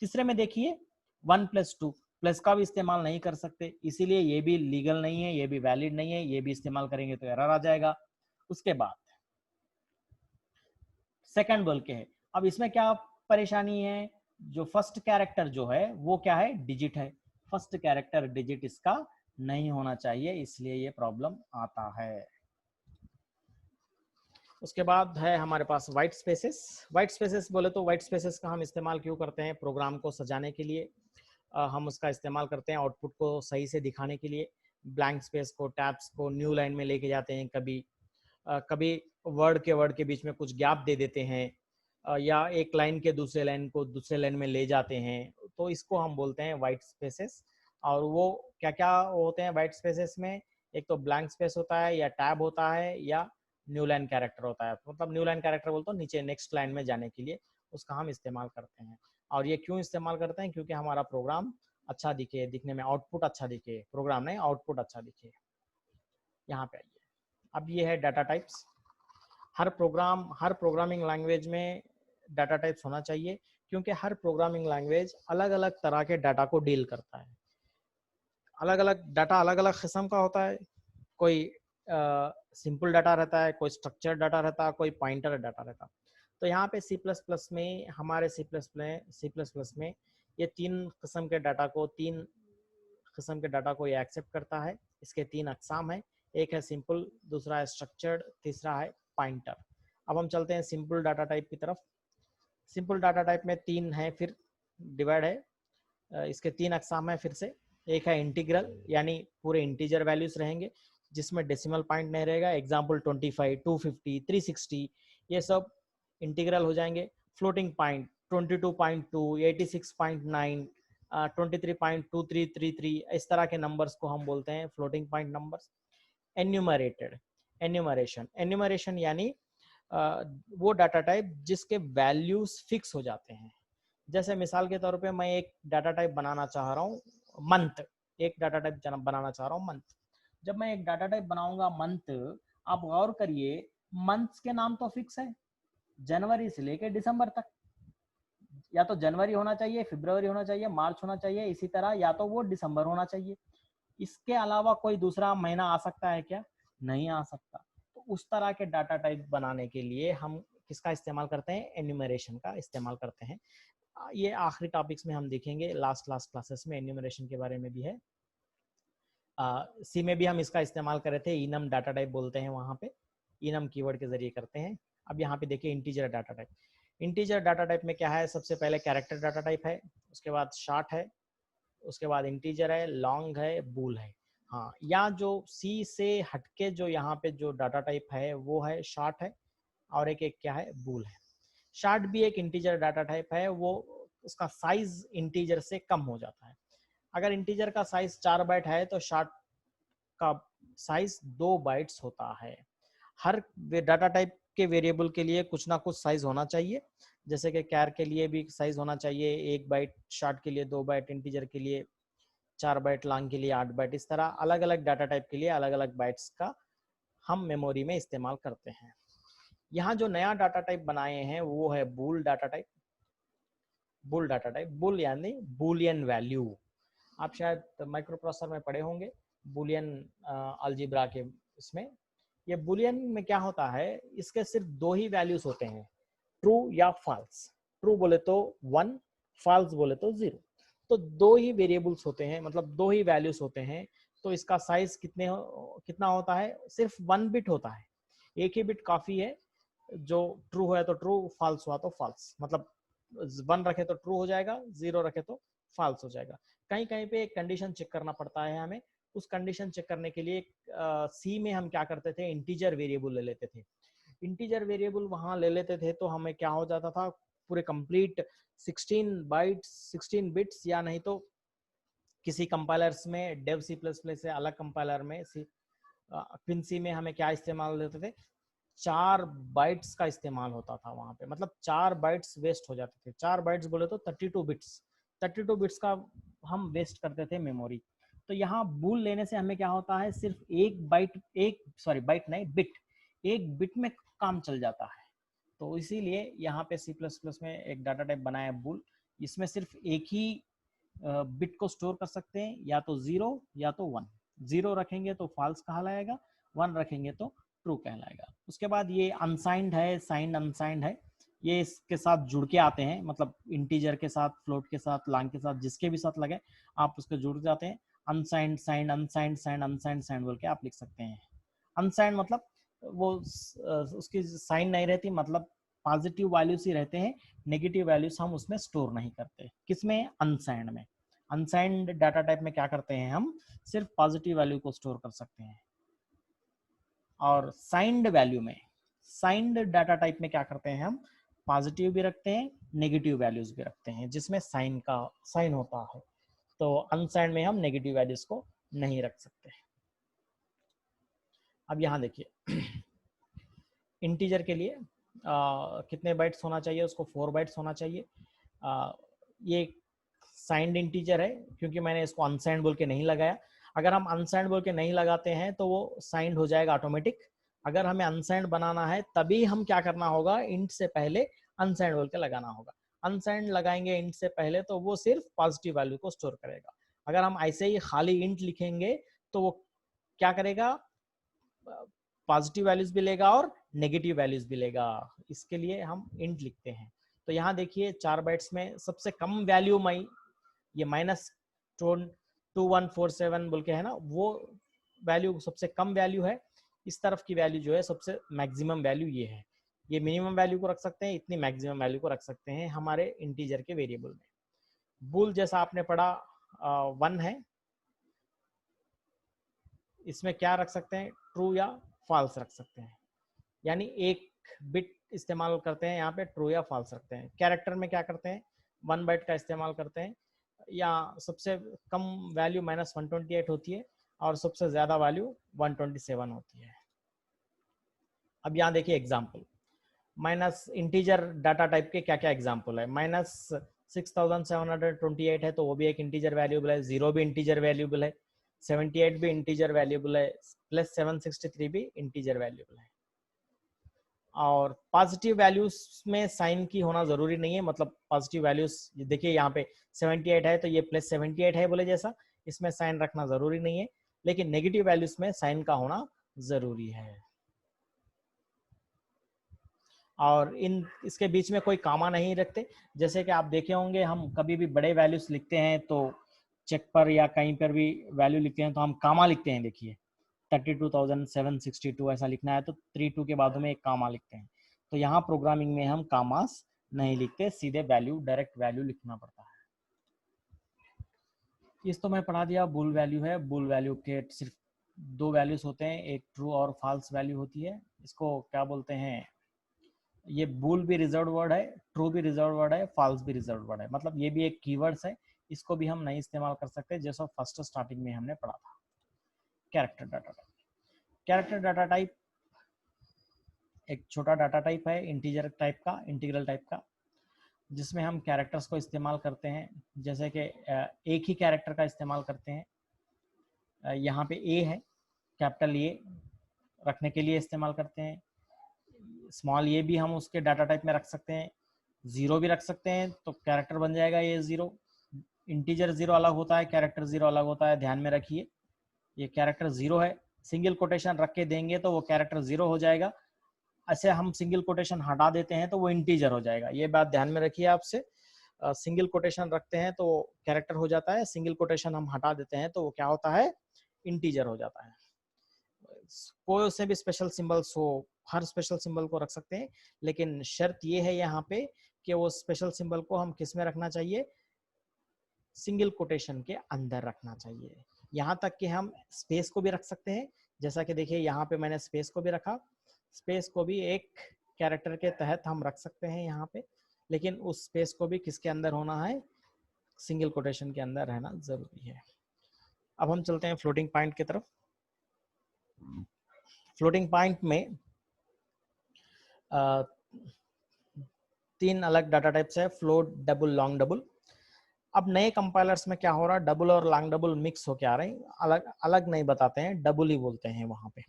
तीसरे में देखिए 1+2 प्लस का भी इस्तेमाल नहीं कर सकते, इसीलिए ये भी लीगल नहीं है, ये भी वैलिड नहीं है, ये भी इस्तेमाल करेंगे तो एरर आ जाएगा। उसके बाद सेकंड बोल के है, अब इसमें क्या परेशानी है, जो फर्स्ट कैरेक्टर जो है वो क्या है, डिजिट है, फर्स्ट कैरेक्टर डिजिट इसका नहीं होना चाहिए, इसलिए ये प्रॉब्लम आता है। उसके बाद है हमारे पास वाइट स्पेसेस। वाइट स्पेसेस बोले तो वाइट स्पेसेस का हम इस्तेमाल क्यों करते हैं, प्रोग्राम को सजाने के लिए हम उसका इस्तेमाल करते हैं, आउटपुट को सही से दिखाने के लिए। ब्लैंक स्पेस को, टैब्स को न्यू लाइन में लेके जाते हैं, कभी कभी वर्ड के बीच में कुछ गैप दे देते हैं, या एक लाइन के दूसरे लाइन को दूसरे लाइन में ले जाते हैं, तो इसको हम बोलते हैं वाइट स्पेसेस। और वो क्या क्या होते हैं वाइट स्पेसेस में? एक तो ब्लैंक स्पेस होता है, या टैब होता है, या न्यू लाइन कैरेक्टर होता है। मतलब न्यू लाइन कैरेक्टर बोलते हो नीचे नेक्स्ट लाइन में जाने के लिए उसका हम इस्तेमाल करते हैं। और ये क्यों इस्तेमाल करते हैं? क्योंकि हमारा प्रोग्राम अच्छा दिखे, दिखने में आउटपुट अच्छा दिखे, प्रोग्राम नहीं आउटपुट अच्छा दिखे। यहाँ पे आइए, अब ये है डाटा टाइप्स। हर प्रोग्रामिंग लैंग्वेज में डाटा टाइप्स होना चाहिए, क्योंकि हर प्रोग्रामिंग लैंग्वेज अलग अलग तरह के डाटा को डील करता है। अलग अलग डाटा अलग अलग किस्म का होता है। कोई सिंपल डाटा रहता है, कोई स्ट्रक्चर्ड डाटा रहता है, कोई पॉइंटर डाटा रहता है। तो यहाँ पे सी प्लस प्लस में, हमारे सी प्लस प्लस में ये तीन किस्म के डाटा को ये एक्सेप्ट करता है। इसके तीन अकसाम है, एक है सिंपल, दूसरा है स्ट्रक्चर्ड, तीसरा है पॉइंटर। अब हम चलते हैं सिंपल डाटा टाइप की तरफ। सिंपल डाटा टाइप में तीन है, फिर डिवाइड है। इसके तीन अकसाम है फिर से। एक है इंटीग्रल, यानी पूरे इंटीजर वैल्यूज रहेंगे जिसमें डेसिमल पॉइंट नहीं रहेगा। एग्जाम्पल 25, 250, 360 ये सब इंटीग्रल हो जाएंगे। फ्लोटिंग पॉइंट 22.2, 86.9, 23.2333 इस तरह के नंबर्स को हम बोलते हैं फ्लोटिंग पॉइंट नंबर्स। एन्यूमरेशन यानी वो डाटा टाइप जिसके वैल्यूज फिक्स हो जाते हैं। जैसे मिसाल के तौर पे मैं एक डाटा टाइप बनाना चाह रहा हूँ मंथ, एक डाटा टाइप बनाना चाह रहा हूँ मंथ। जब मैं एक डाटा टाइप बनाऊंगा मंथ, आप गौर करिए मंथ्स के नाम तो फिक्स है, जनवरी से लेकर दिसंबर तक। या तो जनवरी होना चाहिए, फरवरी होना चाहिए, मार्च होना चाहिए, इसी तरह या तो वो दिसंबर होना चाहिए। इसके अलावा कोई दूसरा महीना आ सकता है क्या? नहीं आ सकता। तो उस तरह के डाटा टाइप बनाने के लिए हम किसका इस्तेमाल करते हैं? एन्यूमरेशन का इस्तेमाल करते हैं। ये आखिरी टॉपिक्स में हम देखेंगे, लास्ट क्लासेस में एन्यूमरेशन के बारे में भी है। सी में भी हम इसका इस्तेमाल कर रहे थे, इनम डाटा टाइप बोलते हैं वहाँ पे, इनम कीवर्ड के जरिए करते हैं। अब यहाँ पे देखिए integer data type. Integer data type में क्या है? सबसे पहले कैरेक्टर डाटा टाइप है, उसके बाद शॉर्ट है, उसके बाद इंटीजर है, लॉन्ग है, बूल है। हाँ, या जो सी से हटके जो यहाँ पे जो डाटा टाइप है वो है शॉर्ट है, और एक क्या है? बूल है। शॉर्ट भी एक इंटीजर डाटा टाइप है, वो उसका साइज इंटीजर से कम हो जाता है। अगर इंटीजर का साइज 4 बाइट है तो शॉर्ट का साइज 2 बाइट्स होता है। हर डाटा टाइप के वेरिएबल के लिए कुछ ना कुछ साइज होना चाहिए। जैसे कि कैर के लिए भी साइज होना चाहिए 1 बाइट, शॉर्ट के लिए 2 बाइट, इंटीजर के लिए 4 बाइट, लॉन्ग के लिए 8 बाइट। इस तरह अलग अलग डाटा टाइप के लिए अलग अलग बाइट्स का हम मेमोरी में इस्तेमाल करते हैं। यहाँ जो नया डाटा टाइप बनाए हैं वो है बूल डाटा टाइप। बूल डाटा टाइप, बूल यानी बूलियन वैल्यू। आप शायद माइक्रो प्रोसेसर में पढ़े होंगे बूलियन अलजेब्रा के इसमें। ये बूलियन में क्या होता है? इसके सिर्फ दो ही वैल्यूज होते हैं, ट्रू या फॉल्स। ट्रू बोले तो 1, फॉल्स बोले तो 0। तो दो ही वेरिएबल्स होते हैं, मतलब दो ही वैल्यूज होते हैं। तो इसका साइज कितना होता है? सिर्फ 1 बिट होता है। एक ही बिट काफी है, जो ट्रू है तो ट्रू, फॉल्स हुआ तो फॉल्स। मतलब 1 रखे तो ट्रू हो जाएगा, 0 रखे तो फॉल्स हो जाएगा। कहीं कहीं पे एक कंडीशन चेक करना पड़ता है हमें। उस कंडीशन चेक करने के लिए सी में हम क्या करते थे? इंटीजर वेरिएबल ले लेते थे। इंटीजर वेरिएबल वहां ले लेते थे तो हमें क्या हो जाता था? पूरे कंप्लीट 16 बिट्स, या नहीं तो किसी कंपाइलर्स में डेव सी प्लस प्लस से अलग कंपाइलर में क्विंसी में हमें क्या इस्तेमाल लेते थे? 4 बाइट्स का इस्तेमाल होता था वहां पे। मतलब 4 बाइट्स वेस्ट हो जाते थे। 4 बाइट्स बोले तो 32 बिट्स का हम वेस्ट करते थे मेमोरी। तो यहाँ बूल लेने से हमें क्या होता है? सिर्फ बाइट नहीं, बिट, एक बिट में काम चल जाता है। तो इसीलिए यहाँ पे सी प्लस प्लस में एक डाटा टाइप बनाया है बूल। इसमें सिर्फ एक ही बिट को स्टोर कर सकते हैं, या तो 0 या तो 1। 0 रखेंगे तो फॉल्स कहलाएगा, 1 रखेंगे तो ट्रू कहलाएगा। उसके बाद ये अनसाइंड है, साइंड अनसाइंड है, ये इसके साथ जुड़ के आते हैं। मतलब इंटीजर के साथ, फ्लोट के साथ, लॉन्ग के साथ, जिसके भी साथ लगे आप उसके जुड़ जाते हैं। Unsigned, signed, unsigned, signed, unsigned, signed बोल के आप लिख सकते हैं। अनसाइंड मतलब वो उसकी साइन नहीं रहती, मतलब पॉजिटिव वैल्यूज ही रहते हैं, नेगेटिव वैल्यूज हम उसमें स्टोर नहीं करते। किसमें? अनसाइंड में। अनसाइंड डाटा टाइप में क्या करते हैं? हम सिर्फ पॉजिटिव वैल्यू को स्टोर कर सकते हैं। और साइंड वैल्यू में, साइंड डाटा टाइप में क्या करते हैं? हम पॉजिटिव भी रखते हैं, नेगेटिव वैल्यूज भी रखते हैं, जिसमें साइन होता है। तो अनसाइंड में हम नेगेटिव वैल्यूज को नहीं रख सकते। अब यहाँ देखिए इंटीजर के लिए कितने बाइट्स होना चाहिए, उसको 4 बाइट्स होना चाहिए। ये साइंड इंटीजर है क्योंकि मैंने इसको अनसाइंड बोल के नहीं लगाया। अगर हम अनसाइंड बोल के नहीं लगाते हैं तो वो साइंड हो जाएगा ऑटोमेटिक। अगर हमें अनसाइंड बनाना है तभी हम क्या करना होगा, इंट से पहले अनसाइंड बोल के लगाना होगा। अनसाइंड लगाएंगे इंट से पहले तो वो सिर्फ पॉजिटिव वैल्यू को स्टोर करेगा। अगर हम ऐसे ही खाली इंट लिखेंगे तो वो क्या करेगा, पॉजिटिव वैल्यूज भी लेगा और नेगेटिव वैल्यूज भी लेगा। इसके लिए हम इंट लिखते हैं। तो यहाँ देखिए 4 बाइट्स में सबसे कम वैल्यू ये -2147 बोल के है ना, वो वैल्यू सबसे कम वैल्यू है। इस तरफ की वैल्यू जो है सबसे मैक्सिमम वैल्यू ये है। ये मिनिमम वैल्यू को रख सकते हैं, इतनी मैक्सिमम वैल्यू को रख सकते हैं हमारे इंटीजर के वेरिएबल में। बूल जैसा आपने पढ़ा 1 है, इसमें क्या रख सकते हैं, ट्रू या फॉल्स रख सकते हैं, यानी एक बिट इस्तेमाल करते हैं यहाँ पे, ट्रू या फॉल्स रखते हैं। कैरेक्टर में क्या करते हैं, 1 बाइट का इस्तेमाल करते हैं, या सबसे कम वैल्यू -128 होती है और सबसे ज्यादा वैल्यू 127 होती है। अब यहाँ देखिए example, minus integer data type के क्या क्या एग्जाम्पल है। -6728 है तो वो भी एक इंटीजर वैल्यूबल है, 0 भी इंटीजर वैल्यूबल है, 78 भी इंटीजर वैल्यूबल है, +763 भी इंटीजर वैल्यूबल है। और पॉजिटिव वैल्यूज में साइन की होना जरूरी नहीं है, मतलब पॉजिटिव वैल्यूज देखिए यहाँ पे 78 है तो ये +78 है बोले जैसा, इसमें साइन रखना जरूरी नहीं है, लेकिन नेगेटिव वैल्यूज में साइन का होना जरूरी है। और इसके बीच में कोई कामा नहीं रखते। जैसे कि आप देखे होंगे हम कभी भी बड़े वैल्यूज लिखते हैं तो चेक पर या कहीं पर भी वैल्यू लिखते हैं तो हम कामा लिखते हैं। देखिए 32,762 ऐसा लिखना है तो 32 के बाद में एक कामा लिखते हैं। तो यहाँ प्रोग्रामिंग में हम कामास नहीं लिखते, सीधे वैल्यू डायरेक्ट वैल्यू लिखना पड़ता है। इस तो मैं पढ़ा दिया, बुल वैल्यू है। बुल वैल्यू के सिर्फ 2 वैल्यूज होते हैं, एक ट्रू और फॉल्स वैल्यू होती है। इसको क्या बोलते हैं, ये बुल भी रिजर्व वर्ड है, ट्रू भी रिजर्व वर्ड है, फॉल्स भी रिजर्व वर्ड है, मतलब ये भी एक कीवर्ड्स है। इसको भी हम नहीं इस्तेमाल कर सकते, जैसा फर्स्ट स्टार्टिंग में हमने पढ़ा था। Character data type, character data type एक छोटा डाटा टाइप है, इंटीजर टाइप का, इंटीग्रल टाइप का, जिसमें हम कैरेक्टर्स को इस्तेमाल करते हैं। जैसे कि एक ही कैरेक्टर का इस्तेमाल करते हैं। यहाँ पे ए है, कैपिटल ए रखने के लिए इस्तेमाल करते हैं। स्मॉल ए भी हम उसके डाटा टाइप में रख सकते हैं। 0 भी रख सकते हैं तो कैरेक्टर बन जाएगा ये 0। इंटीजर 0 अलग होता है, कैरेक्टर 0 अलग होता है, ध्यान में रखिए। ये कैरेक्टर 0 है, सिंगल कोटेशन रख के देंगे तो वो कैरेक्टर 0 हो जाएगा। ऐसे हम सिंगल कोटेशन हटा देते हैं तो वो इंटीजर हो जाएगा। ये बात ध्यान में रखिए आपसे। सिंगल कोटेशन रखते हैं तो कैरेक्टर हो जाता है, सिंगल कोटेशन हम हटा देते हैं तो वो क्या होता है, इंटीजर हो जाता है। कोई से भी स्पेशल सिंबल्स हो, हर स्पेशल सिंबल को रख सकते हैं, लेकिन शर्त ये है यहाँ पे कि वो स्पेशल सिंबल को हम किस में रखना चाहिए, सिंगल कोटेशन के अंदर रखना चाहिए। यहाँ तक कि हम स्पेस को भी रख सकते हैं। जैसा कि देखिए यहाँ पे मैंने स्पेस को भी रखा, स्पेस को भी एक कैरेक्टर के तहत हम रख सकते हैं यहाँ पे, लेकिन उस स्पेस को भी किसके अंदर होना है, सिंगल कोटेशन के अंदर रहना जरूरी है। अब हम चलते हैं फ्लोटिंग पॉइंट की तरफ। फ्लोटिंग पॉइंट में 3 अलग डाटा टाइप्स है, फ्लोट, डबल, लॉन्ग डबल। अब नए कंपाइलर्स में क्या हो रहा है, डबल और लॉन्ग डबल मिक्स होके आ रहे हैं, अलग अलग नहीं बताते हैं, डबल ही बोलते हैं वहां पे।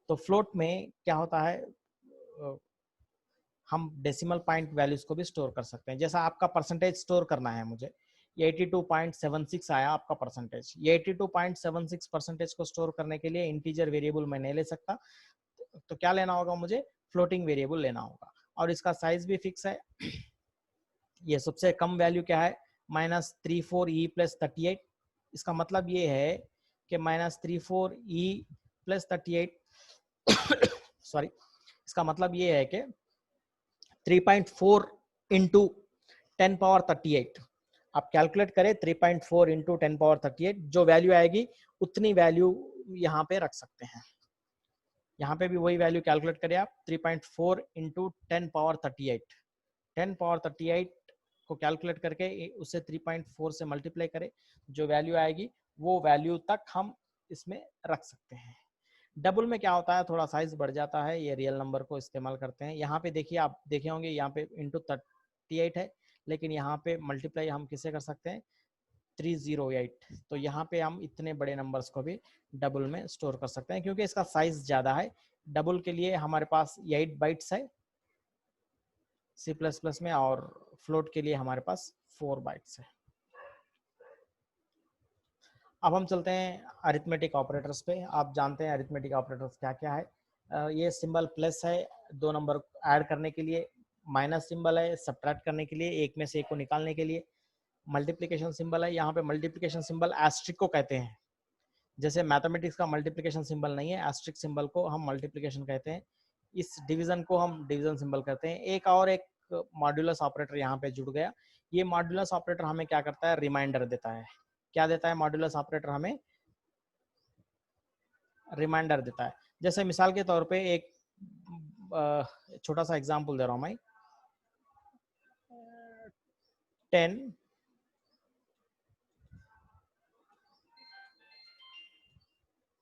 तो फ्लोट में क्या होता है, हम डेसिमल पॉइंट वैल्यूज को भी स्टोर कर सकते हैं। जैसा आपका परसेंटेज स्टोर करना है मुझे, 82.76 आया आपका परसेंटेज, ये 82.76 परसेंटेज को स्टोर करने के लिए इंटीजर वेरिएबल मैं नहीं ले सकता, तो क्या लेना होगा मुझे, फ्लोटिंग वेरिएबल लेना होगा, और इसका साइज भी फिक्स है। ये सबसे कम वैल्यू क्या है, -34e + 38। इसका मतलब ये है कि -34e + 38 सॉरी, इसका मतलब ये है कि 3.4 × 10⁻38। आप कैलकुलेट करें, 3.4 × 10⁻38, जो वैल्यू आएगी उतनी वैल्यू यहाँ पे रख सकते हैं। यहाँ पे भी वही वैल्यू कैलकुलेट करें आप, 3.4 इंटू 10 पावर 38, 10 पावर 38 को कैलकुलेट करके उससे 3.4 से मल्टीप्लाई करें, जो वैल्यू आएगी वो वैल्यू तक हम इसमें रख सकते हैं। डबल में क्या होता है, थोड़ा साइज बढ़ जाता है, ये रियल नंबर को इस्तेमाल करते हैं। यहाँ पे देखिए, आप देखे होंगे यहाँ पे इंटू 38 है, लेकिन यहाँ पे मल्टीप्लाई हम किससे कर सकते हैं, 308। तो यहाँ पे हम इतने बड़े नंबर्स को भी डबल में स्टोर कर सकते हैं, क्योंकि इसका साइज ज़्यादा है। डबल के लिए हमारे पास 8 बाइट्स है C++ में, और फ्लोट के लिए हमारे पास 4 बाइट्स है। अब हम चलते हैं अरिथमेटिक ऑपरेटर्स पे। आप जानते हैं अरिथमेटिक ऑपरेटर्स क्या क्या है। ये सिंबल प्लस है 2 नंबर ऐड करने के लिए, माइनस सिंबल है सब्ट्रैक्ट करने के लिए, एक में से एक को निकालने के लिए, मल्टीप्लिकेशन सिंबल है। यहाँ पे मल्टीप्लिकेशन सिंबल एस्ट्रिक को कहते हैं, जैसे मैथमेटिक्स का मल्टीप्लिकेशन सिंबल नहीं है, एस्ट्रिक सिंबल को हम मल्टीप्लिकेशन कहते हैं। इस डिवीजन को हम डिवीजन सिंबल कहते हैं। एक मॉड्यूलस ऑपरेटर यहाँ पे जुड़ गया। ये मॉड्यूलस ऑपरेटर हमें क्या करता है, रिमाइंडर देता है। क्या देता है मॉड्यूलस ऑपरेटर, हमें रिमाइंडर देता है। जैसे मिसाल के तौर पे एक छोटा सा एग्जांपल दे रहा हूं मैं, 10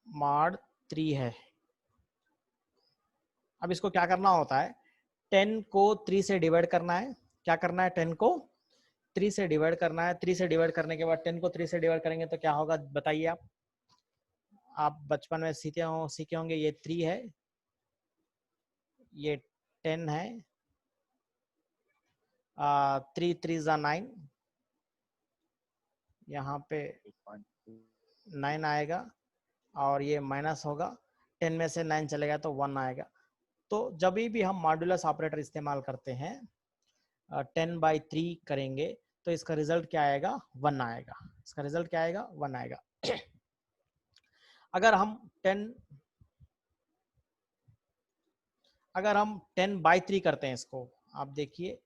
mod 3 है। अब इसको क्या करना होता है, 10 को 3 से डिवाइड करना है। क्या करना है, 10 को 3 से डिवाइड करना है। 3 से डिवाइड करने के बाद 10 को 3 से डिवाइड करेंगे तो क्या होगा, बताइए आप बचपन में सीखे होंगे। ये 3 है, ये 10 है, 3 3 जा 9, यहाँ पे 9 आएगा, और ये माइनस होगा, 10 में से 9 चलेगा तो 1 आएगा। तो जब भी हम मॉड्यूलस ऑपरेटर इस्तेमाल करते हैं, 10/3 करेंगे तो इसका रिजल्ट क्या आएगा, 1 आएगा। इसका रिजल्ट क्या आएगा, 1 आएगा। अगर हम 10/3 करते हैं इसको, आप देखिए,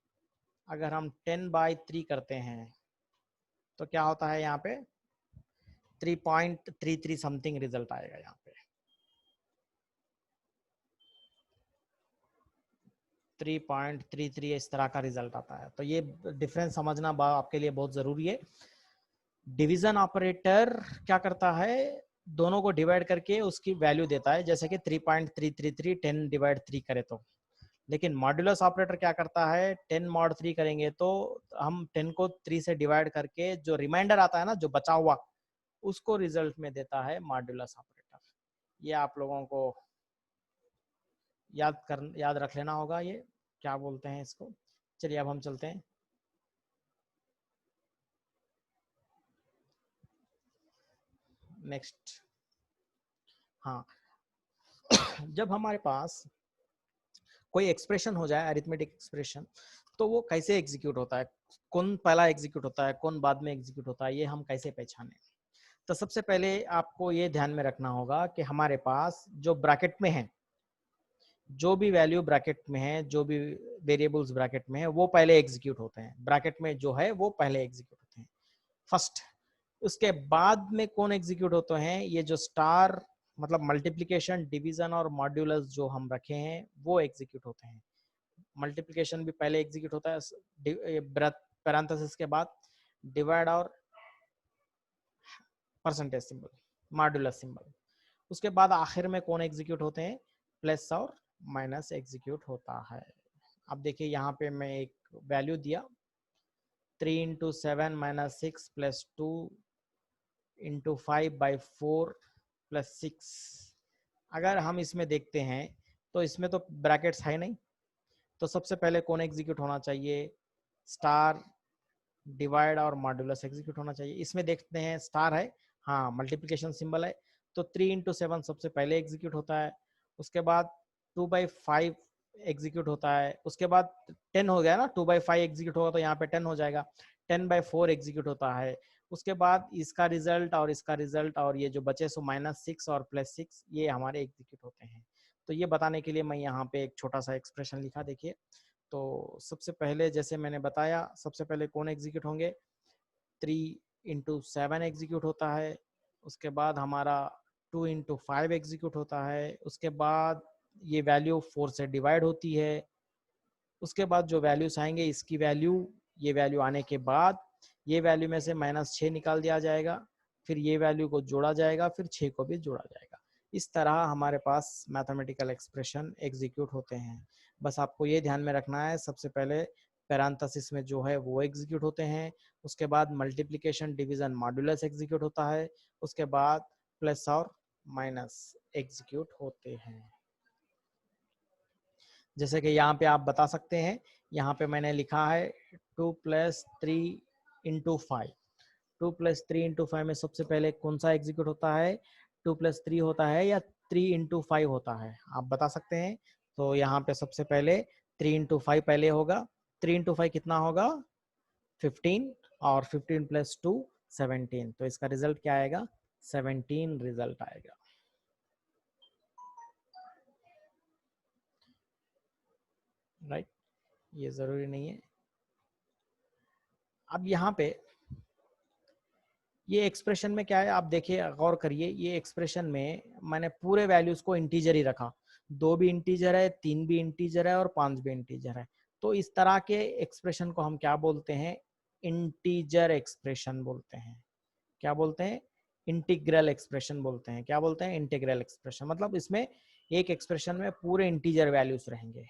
अगर हम 10/3 करते हैं तो क्या होता है, यहाँ पे 3.33 समथिंग रिजल्ट आएगा। यहाँ पे 3.33 इस तरह का रिजल्ट आता है। तो ये डिफरेंस समझना आपके लिए बहुत जरूरी है। डिवीजन ऑपरेटर क्या करता है, दोनों को डिवाइड करके उसकी वैल्यू देता है, जैसे कि 3.333 10/3 करे तो। लेकिन मॉड्यूलस ऑपरेटर क्या करता है, 10 mod 3 करेंगे तो हम 10 को 3 से डिवाइड करके जो रिमाइंडर आता है ना, जो बचा हुआ, उसको रिजल्ट में देता है मॉड्यूलस ऑपरेटर। ये आप लोगों को याद रख लेना होगा, ये क्या बोलते हैं इसको। चलिए अब हम चलते हैं। नेक्स्ट, हाँ, जब हमारे पास कोई एक्सप्रेशन हो जाए, अरिथमेटिक एक्सप्रेशन, तो वो कैसे एग्जीक्यूट होता है, कौन पहला एग्जीक्यूट होता है, कौन बाद में एग्जीक्यूट होता है, ये हम कैसे पहचाने। तो सबसे पहले आपको ये ध्यान में रखना होगा कि हमारे पास जो ब्रैकेट में है, जो भी वैल्यू ब्रैकेट में है, जो भी वेरिएबल्स ब्रैकेट में है, वो पहले एग्जीक्यूट होते हैं। ब्रैकेट में जो है वो पहले एग्जीक्यूट होते हैं फर्स्ट। उसके बाद में कौन एग्जीक्यूट होते हैं, ये जो स्टार मतलब मल्टीप्लिकेशन, डिवीजन और मॉड्यूलस जो हम रखे हैं वो एग्जीक्यूट होते हैं। मल्टीप्लिकेशन भी पहले एग्जीक्यूट होता है पैरेंथेसिस के बाद, डिवाइड और परसेंटेज सिंबल, मॉड्यूलस सिंबल। उसके बाद आखिर में कौन एग्जीक्यूट होते हैं, प्लस और माइनस एग्जीक्यूट होता है। अब देखिए यहाँ पे मैं एक वैल्यू दिया, 3 into 7 minus 6 plus 2 into 5/4 plus 6। अगर हम इसमें देखते हैं तो इसमें तो ब्रैकेट्स है नहीं, तो सबसे पहले कौन एग्जीक्यूट होना चाहिए, स्टार, डिवाइड और मॉड्यूलस एग्जीक्यूट होना चाहिए। इसमें देखते हैं स्टार है, हाँ मल्टीप्लिकेशन सिंबल है, तो 3 इंटू 7 सबसे पहले एग्जीक्यूट होता है। उसके बाद 2/5 एग्जीक्यूट होता है। उसके बाद 10 हो गया ना, 2/5 एग्जीक्यूट होगा तो यहाँ पे 10 हो जाएगा। 10/4 एग्जीक्यूट होता है। उसके बाद इसका रिजल्ट और इसका रिजल्ट और ये जो बचे सो -6 और +6, ये हमारे एग्जीक्यूट होते हैं। तो ये बताने के लिए मैं यहाँ पे एक छोटा सा एक्सप्रेशन लिखा, देखिए। तो सबसे पहले जैसे मैंने बताया, सबसे पहले कौन एग्जीक्यूट होंगे, 3 इंटू 7 एग्जीक्यूट होता है। उसके बाद हमारा 2 इंटू 5 एग्जीक्यूट होता है, उसके बाद ये वैल्यू 4 से डिवाइड होती है, उसके बाद जो वैल्यूज आएंगे इसकी वैल्यू, ये वैल्यू आने के बाद ये वैल्यू में से -6 निकाल दिया जाएगा, फिर ये वैल्यू को जोड़ा जाएगा, फिर 6 को भी जोड़ा जाएगा। इस तरह हमारे पास मैथमेटिकल एक्सप्रेशन एग्जीक्यूट होते हैं। बस आपको ये ध्यान में रखना है, सबसे पहले पैरेंथेसिस में जो है वो एग्जीक्यूट होते हैं, उसके बाद मल्टीप्लिकेशन डिवीजन मॉड्यूलस एग्जीक्यूट होता है, उसके बाद प्लस और माइनस एग्जीक्यूट होते हैं। जैसे कि यहाँ पे आप बता सकते हैं, यहाँ पे मैंने लिखा है 2 + 3 × 5। 2 + 3 × 5 में सबसे पहले कौन सा एग्जीक्यूट होता है, 2 + 3 होता है या 3 × 5 होता है, आप बता सकते हैं। तो यहाँ पे सबसे पहले 3 × 5 पहले होगा। 3 × 5 कितना होगा, 15, और 15 + 2 17। तो इसका रिजल्ट क्या आएगा, 17 रिजल्ट आएगा। राइट, ये जरूरी नहीं है। अब यहाँ पे ये एक्सप्रेशन में क्या है, आप देखिए, गौर करिए, ये एक्सप्रेशन में मैंने पूरे वैल्यूज को इंटीजर ही रखा, 2 भी इंटीजर है, 3 भी इंटीजर है और 5 भी इंटीजर है। तो इस तरह के एक्सप्रेशन को हम क्या बोलते हैं, इंटीजर एक्सप्रेशन बोलते हैं। क्या बोलते हैं, इंटीग्रल एक्सप्रेशन बोलते हैं। क्या बोलते हैं, इंटीग्रल एक्सप्रेशन। मतलब इसमें एक एक्सप्रेशन में पूरे इंटीजर वैल्यूज रहेंगे,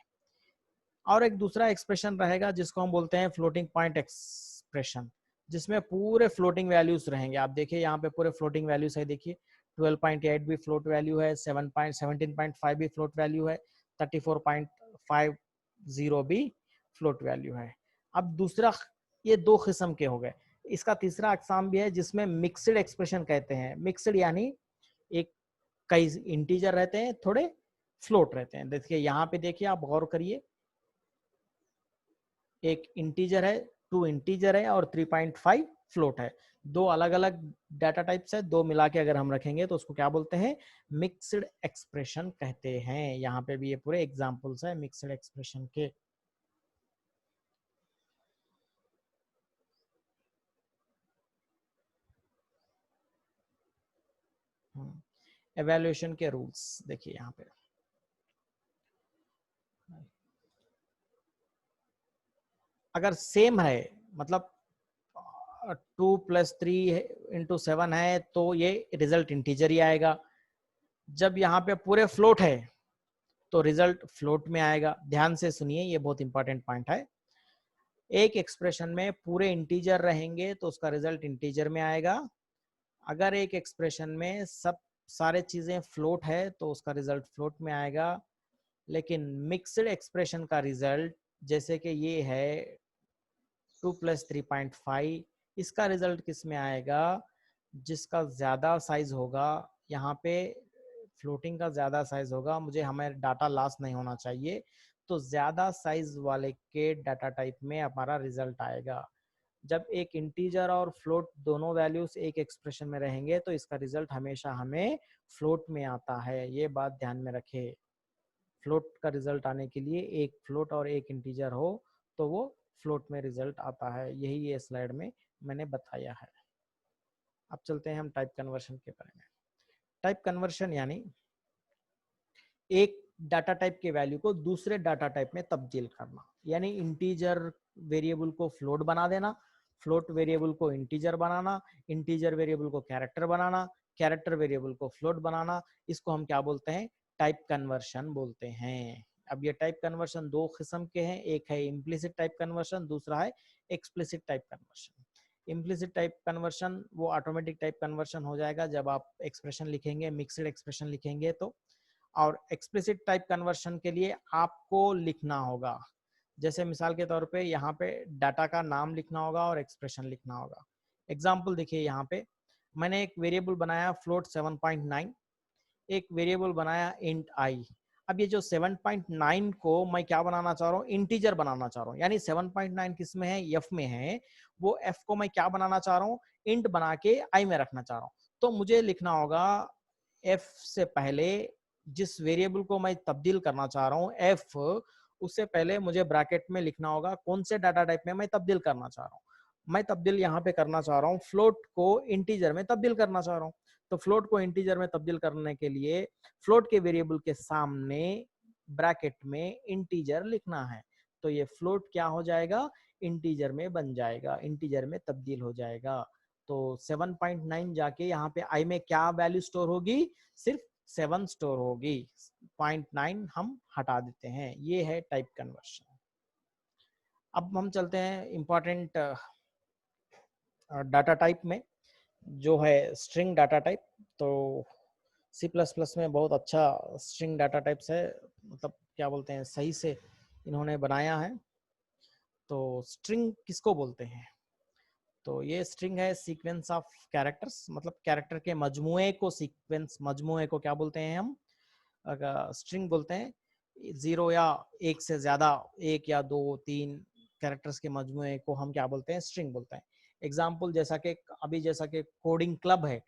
और एक दूसरा एक्सप्रेशन रहेगा जिसको हम बोलते हैं फ्लोटिंग पॉइंट एक्सप्रेशन, जिसमें पूरे फ्लोटिंग वैल्यूज रहेंगे। आप देखिए यहाँ पे पूरे फ्लोटिंग वैल्यूज है, देखिए 12.8 भी फ्लोट वैल्यू है, 17.5 भी फ्लोट वैल्यू है, 34.50 भी फ्लोट वैल्यू है। अब दूसरा, ये 2 किस्म के हो गए। इसका तीसरा अकसाम भी है जिसमें मिक्सड एक्सप्रेशन कहते हैं। मिक्सड यानी एक कई इंटीजर रहते हैं, थोड़े फ्लोट रहते हैं। देखिए यहाँ पे, देखिए आप गौर करिए, एक इंटीजर है, 2 इंटीजर है और 3.5 फ्लोट है। 2 अलग अलग डाटा टाइप्स है, 2 मिला के अगर हम रखेंगे तो उसको क्या बोलते हैं, मिक्स्ड एक्सप्रेशन कहते हैं। यहाँ पे भी ये पूरे एग्जांपल्स है मिक्स्ड एक्सप्रेशन के। एवेल्युएशन के रूल्स देखिए यहाँ पे, अगर सेम है, मतलब 2 + 3 × 7 है, तो ये रिजल्ट इंटीजर ही आएगा। जब यहाँ पे पूरे फ्लोट है तो रिजल्ट फ्लोट में आएगा। ध्यान से सुनिए, ये बहुत इंपॉर्टेंट पॉइंट है। एक एक्सप्रेशन में पूरे इंटीजर रहेंगे तो उसका रिजल्ट इंटीजर में आएगा। अगर एक एक्सप्रेशन में सब सारे चीजें फ्लोट है तो उसका रिजल्ट फ्लोट में आएगा। लेकिन मिक्स्ड एक्सप्रेशन का रिजल्ट, जैसे कि ये है 2 + 3.5, इसका रिजल्ट किस में आएगा, जिसका ज्यादा साइज होगा। यहाँ पे फ्लोटिंग का ज्यादा साइज होगा, मुझे हमें डाटा लॉस नहीं होना चाहिए, तो ज्यादा साइज वाले के डाटा टाइप में हमारा रिजल्ट आएगा। जब एक इंटीजर और फ्लोट दोनों वैल्यूज एक एक्सप्रेशन में रहेंगे तो इसका रिजल्ट हमेशा हमें फ्लोट में आता है। ये बात ध्यान में रखे। फ्लोट का रिजल्ट आने के लिए एक फ्लोट और एक इंटीजर हो तो वो फ्लोट में रिजल्ट आता है। यही ये स्लाइड में मैंने बताया है। अब चलते हैं हम टाइप कन्वर्शन के बारे में। टाइप कन्वर्शन यानी एक डाटा टाइप के वैल्यू को दूसरे डाटा टाइप में तब्दील करना, यानी इंटीजर वेरिएबल को फ्लोट बना देना, फ्लोट वेरिएबल को इंटीजर बनाना, इंटीजर वेरिएबल को कैरेक्टर बनाना, कैरेक्टर वेरिएबल को फ्लोट बनाना। इसको हम क्या बोलते हैं, टाइप कन्वर्शन बोलते हैं। अब ये टाइप कन्वर्शन 2 किस्म के हैं, एक है इम्प्लिसिट टाइप कन्वर्शन, दूसरा है explicit type conversion. Implicit type conversion वो ऑटोमेटिक टाइप कन्वर्शन हो जाएगा जब आप एक्सप्रेशन लिखेंगे, मिक्स्ड एक्सप्रेशन लिखेंगे तो। और एक्सप्लिसिट टाइप कन्वर्शन के लिए आपको लिखना होगा, जैसे मिसाल के तौर पे यहाँ पे डाटा का नाम लिखना होगा और एक्सप्रेशन लिखना होगा। एग्जाम्पल देखिए, यहाँ पे मैंने एक वेरिएबल बनाया फ्लोट 7.9, एक वेरिएबल बनाया इंट आई। अब ये जो 7.9 को मैं क्या बनाना चाह रहा हूँ, इंटीजर बनाना चाह रहा हूँ। यानी 7.9 किस में है, एफ में है, वो एफ को मैं क्या बनाना चाह रहा हूँ, इंट बना के आई में रखना चाह रहा हूँ। तो मुझे लिखना होगा एफ से पहले, जिस वेरिएबल को मैं तब्दील करना चाह रहा हूँ एफ, उससे पहले मुझे ब्रैकेट में लिखना होगा कौन से डाटा टाइप में मैं तब्दील करना चाह रहा हूँ। मैं तब्दील यहाँ पे करना चाह रहा हूँ, फ्लोट को इंटीजर में तब्दील करना चाह रहा हूँ। तो फ्लोट को इंटीजर में तब्दील करने के लिए फ्लोट के वेरिएबल के सामने ब्रैकेट में इंटीजर लिखना है। तो ये फ्लोट क्या हो जाएगा, इंटीजर में बन जाएगा, इंटीजर में तब्दील हो जाएगा। तो 7.9 जाके यहाँ पे आई में क्या वैल्यू स्टोर होगी, सिर्फ 7 स्टोर होगी, 0.9 हम हटा देते हैं। ये है टाइप कन्वर्शन। अब हम चलते हैं इंपॉर्टेंट डाटा टाइप में, जो है स्ट्रिंग डाटा टाइप। तो C++ में बहुत अच्छा स्ट्रिंग डाटा टाइप्स है, मतलब क्या बोलते हैं, सही से इन्होंने बनाया है। तो स्ट्रिंग किसको बोलते हैं, तो ये स्ट्रिंग है सीक्वेंस ऑफ कैरेक्टर्स, मतलब कैरेक्टर के मजमूए को, सीक्वेंस मजमूए को क्या बोलते हैं हम, स्ट्रिंग बोलते हैं। 0 या एक से ज्यादा, 1 या 2 3 कैरेक्टर्स के मजमूए को हम क्या बोलते हैं, स्ट्रिंग बोलते हैं। एग्जाम्पल जैसा कि अभी जैसा कि कोडिंग क्लब है,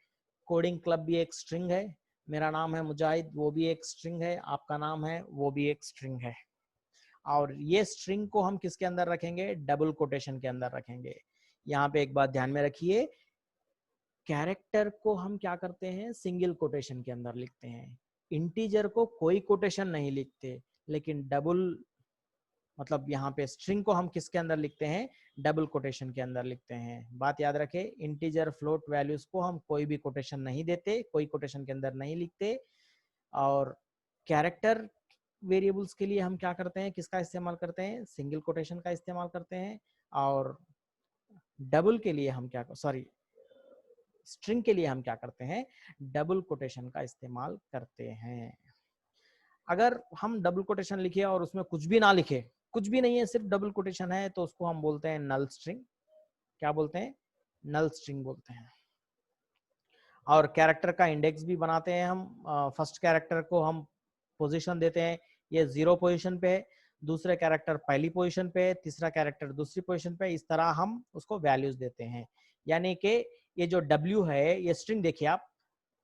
कोडिंग क्लब भी एक स्ट्रिंग है। मेरा नाम है मुजाहिद, वो भी एक स्ट्रिंग है। आपका नाम है, वो भी एक स्ट्रिंग है। और ये स्ट्रिंग को हम किसके अंदर रखेंगे, डबल कोटेशन के अंदर रखेंगे। यहाँ पे एक बात ध्यान में रखिए, कैरेक्टर को हम क्या करते हैं, सिंगल कोटेशन के अंदर लिखते हैं। इंटीजर को कोई कोटेशन नहीं लिखते, लेकिन डबल, मतलब यहाँ पे स्ट्रिंग को हम किसके अंदर लिखते हैं, डबल कोटेशन के अंदर लिखते हैं। बात याद रखें, इंटीजर फ्लोट वैल्यूज को हम कोई भी कोटेशन नहीं देते, कोई कोटेशन के अंदर नहीं लिखते। और कैरेक्टर वेरिएबल्स के लिए हम क्या करते हैं, किसका इस्तेमाल करते हैं, सिंगल कोटेशन का इस्तेमाल करते हैं। और डबल के लिए हम क्या, सॉरी, स्ट्रिंग के लिए हम क्या करते हैं, डबल कोटेशन का इस्तेमाल करते हैं। अगर हम डबल कोटेशन लिखे और उसमें कुछ भी ना लिखे, कुछ भी नहीं है, सिर्फ डबल कोटेशन है, तो उसको हम बोलते हैं नल स्ट्रिंग। क्या बोलते हैं, नल स्ट्रिंग बोलते हैं। और कैरेक्टर का इंडेक्स भी बनाते हैं हम। फर्स्ट कैरेक्टर को हम पोजीशन देते हैं, ये 0 पोजीशन पे है, दूसरे कैरेक्टर पहली पोजीशन पे है, तीसरा कैरेक्टर दूसरी पोजीशन पे। इस तरह हम उसको वैल्यूज देते हैं। यानी कि ये जो W है, ये स्ट्रिंग देखिए आप,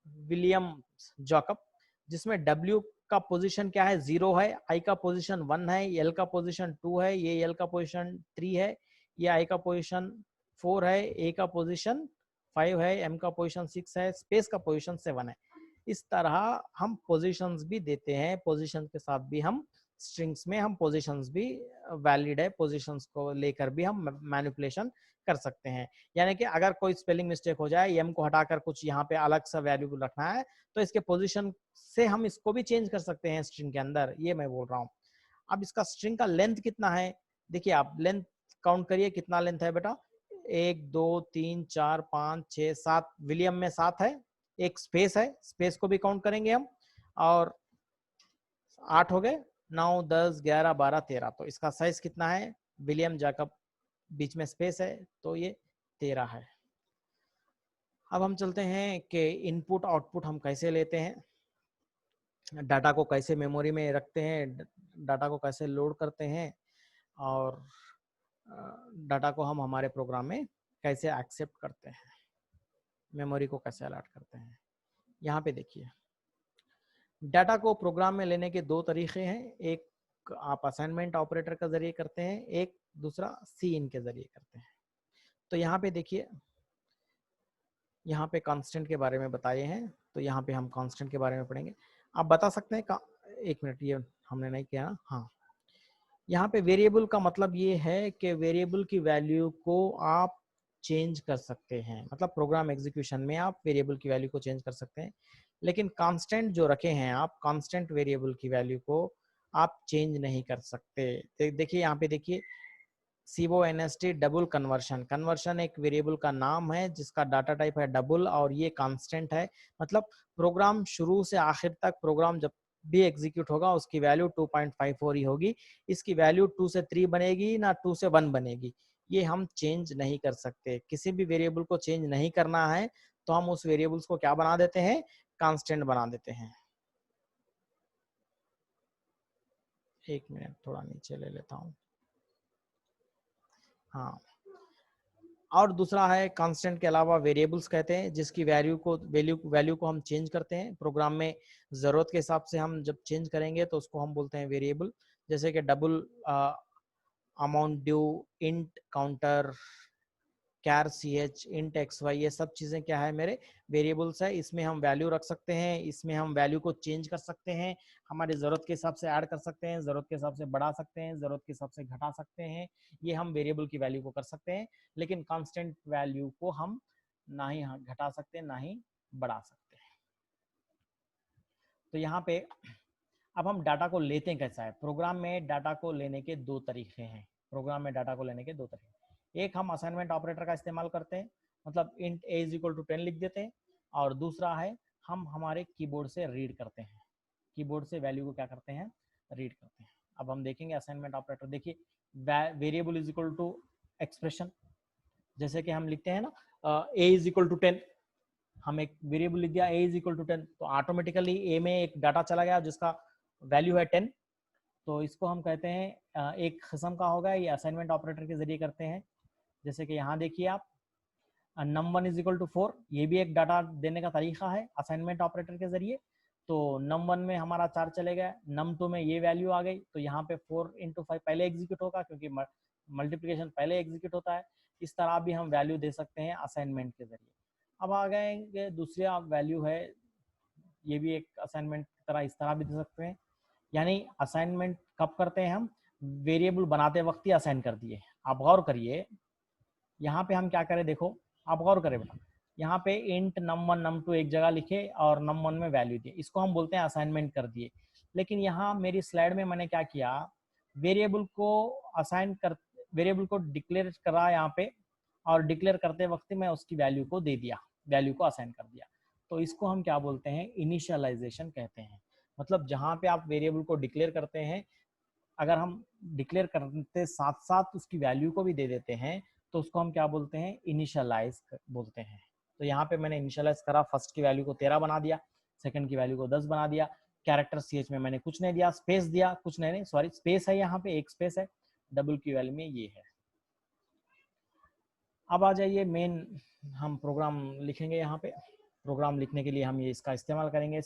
विलियम जॉकब, जिसमें W का पोजीशन क्या है, 0 है, I का पोजीशन 1 है, L का पोजीशन 2 है, ये L का पोजीशन 3 है, ये I का पोजीशन 4 है, A का पोजीशन 5 है, M का पोजीशन 6 है, स्पेस का पोजीशन 7 है। इस तरह हम पोजीशंस भी देते हैं, पोजीशन के साथ भी हम स्ट्रिंग्स में हम पोजीशंस भी वैलिड है, पोजीशंस को लेकर भी हम मैनिपुलेशन कर सकते हैं। यानी कि अगर कोई स्पेलिंग मिस्टेक हो जाए, एम को हटाकर कुछ यहाँ पे अलग सा वैल्यू रखना है, तो इसके पोजीशन से हम इसको भी चेंज कर सकते हैं स्ट्रिंग के अंदर, ये मैं बोल रहा हूँ। अब इसका स्ट्रिंग का लेंथ कितना है, देखिए आप लेंथ काउंट करिए, कितना लेंथ है बेटा, 1 2 3 4 5 6 7, विलियम में 7 है, एक स्पेस है, स्पेस को भी काउंट करेंगे हम, और 8 हो गए, 9 10 11 12 13। तो इसका साइज कितना है, विलियम जैकब बीच में स्पेस है, तो ये 13 है। अब हम चलते हैं कि इनपुट आउटपुट हम कैसे लेते हैं, डाटा को कैसे मेमोरी में रखते हैं, डाटा को कैसे लोड करते हैं, और डाटा को हम हमारे प्रोग्राम में कैसे एक्सेप्ट करते हैं, मेमोरी को कैसे अलॉट करते हैं। यहाँ पे देखिए, डाटा को प्रोग्राम में लेने के दो तरीके हैं, एक आप असाइनमेंट ऑपरेटर के जरिए करते हैं, एक दूसरा सी इन के जरिए करते हैं। तो यहाँ पे देखिए, यहाँ पे कांस्टेंट के बारे में बताए हैं, तो यहाँ पे हम कांस्टेंट के बारे में पढ़ेंगे। आप बता सकते हैं, एक मिनट, ये हमने नहीं किया ना, हाँ। यहाँ पे वेरिएबल का मतलब ये है कि वेरिएबल की वैल्यू को आप चेंज कर सकते हैं, मतलब प्रोग्राम एग्जीक्यूशन में आप वेरिएबल की वैल्यू को चेंज कर सकते हैं। लेकिन कांस्टेंट जो रखे हैं आप, कांस्टेंट वेरिएबल की वैल्यू को आप चेंज नहीं कर सकते। देखिए यहाँ पे देखिए, CONST डबल कन्वर्शन, कन्वर्शन एक वेरिएबल का नाम है जिसका डाटा टाइप है डबल, और ये कांस्टेंट है। मतलब प्रोग्राम शुरू से आखिर तक, प्रोग्राम जब भी एग्जीक्यूट होगा उसकी वैल्यू 2.54 ही होगी। इसकी वैल्यू 2 से 3 बनेगी ना 2 से 1 बनेगी, ये हम चेंज नहीं कर सकते। किसी भी वेरिएबल को चेंज नहीं करना है तो हम उस वेरिएबल्स को क्या बना देते हैं, कांस्टेंट बना देते हैं। एक मिनट, थोड़ा नीचे ले लेता हूँ, हाँ। और दूसरा है कांस्टेंट के अलावा वेरिएबल्स कहते हैं, जिसकी वैल्यू को हम चेंज करते हैं प्रोग्राम में, जरूरत के हिसाब से हम जब चेंज करेंगे तो उसको हम बोलते हैं वेरिएबल। जैसे कि double amount due, int counter, char C H, int X Y, ये सब चीज़ें क्या है मेरे वेरिएबल्स है। इसमें हम वैल्यू रख सकते हैं, इसमें हम वैल्यू को चेंज कर सकते हैं, हमारी ज़रूरत के हिसाब से ऐड कर सकते हैं, ज़रूरत के हिसाब से बढ़ा सकते हैं, ज़रूरत के हिसाब से घटा सकते हैं। ये हम वेरिएबल की वैल्यू को कर सकते हैं, लेकिन कांस्टेंट वैल्यू को हम ना ही घटा सकते हैं ना ही बढ़ा सकते हैं। तो यहाँ पे अब हम डाटा को लेते हैं कैसा है। प्रोग्राम में डाटा को लेने के दो तरीके हैं। प्रोग्राम में डाटा को लेने के दो तरीके, एक हम असाइनमेंट ऑपरेटर का इस्तेमाल करते हैं, मतलब int a is equal to 10 लिख देते हैं, और दूसरा है हम हमारे कीबोर्ड से रीड करते हैं, कीबोर्ड से वैल्यू को क्या करते हैं, रीड करते हैं। अब हम देखेंगे असाइनमेंट ऑपरेटर। देखिए variable is equal to expression, जैसे कि हम लिखते हैं ना a इज इक्वल टू 10, हम एक वेरिएबल लिख दिया a इज इक्वल टू 10, तो ऑटोमेटिकली a में एक डाटा चला गया जिसका वैल्यू है 10, तो इसको हम कहते हैं एक किस्म का होगा, ये असाइनमेंट ऑपरेटर के जरिए करते हैं। जैसे कि यहाँ देखिए आप num1 इज इक्वल टू 4, ये भी एक डाटा देने का तरीका है असाइनमेंट ऑपरेटर के जरिए। तो num1 में हमारा 4 चले गए, num2 में ये वैल्यू आ गई, तो यहाँ पे 4 इंटू 5 पहले एग्जीक्यूट होगा क्योंकि मल्टीप्लिकेशन पहले एग्जीक्यूट होता है। इस तरह भी हम वैल्यू दे सकते हैं असाइनमेंट के जरिए। अब आ गए दूसरी वैल्यू है, ये भी एक असाइनमेंट की तरह इस तरह भी दे सकते हैं। यानी असाइनमेंट कब करते हैं हम, वेरिएबल बनाते वक्त ही असाइन कर दिए। आप गौर करिए यहाँ पे हम क्या करें, देखो आप गौर करें बेटा, यहाँ पे इंट num1 num2 एक जगह लिखे और num1 में वैल्यू दिए, इसको हम बोलते हैं असाइनमेंट कर दिए। लेकिन यहाँ मेरी स्लाइड में मैंने क्या किया, वेरिएबल को असाइन कर, वेरिएबल को डिक्लेयर करा यहाँ पे, और डिक्लेयर करते वक्त मैं उसकी वैल्यू को दे दिया, वैल्यू को असाइन कर दिया। तो इसको हम क्या बोलते हैं, इनिशियलाइजेशन कहते हैं। मतलब जहाँ पे आप वेरिएबल को डिक्लेयर करते हैं, अगर हम डिक्लेयर करते साथ साथ उसकी वैल्यू को भी दे देते हैं, तो उसको हम क्या बोलते हैं, इनिशियलाइज बोलते हैं। तो यहाँ पे मैंने इनिशियलाइज करा, फर्स्ट की वैल्यू को 13 बना दिया, सेकंड की वैल्यू को 10 बना दिया। कैरेक्टर ch में मैंने कुछ नहीं दिया, स्पेस दिया, कुछ नहीं सॉरी स्पेस है, यहाँ पे एक स्पेस है, डबल की वैल्यू में ये है। अब आ जाइए मेन, हम प्रोग्राम लिखेंगे। यहाँ पे प्रोग्राम लिखने के लिए हम ये इसका इस्तेमाल करेंगे,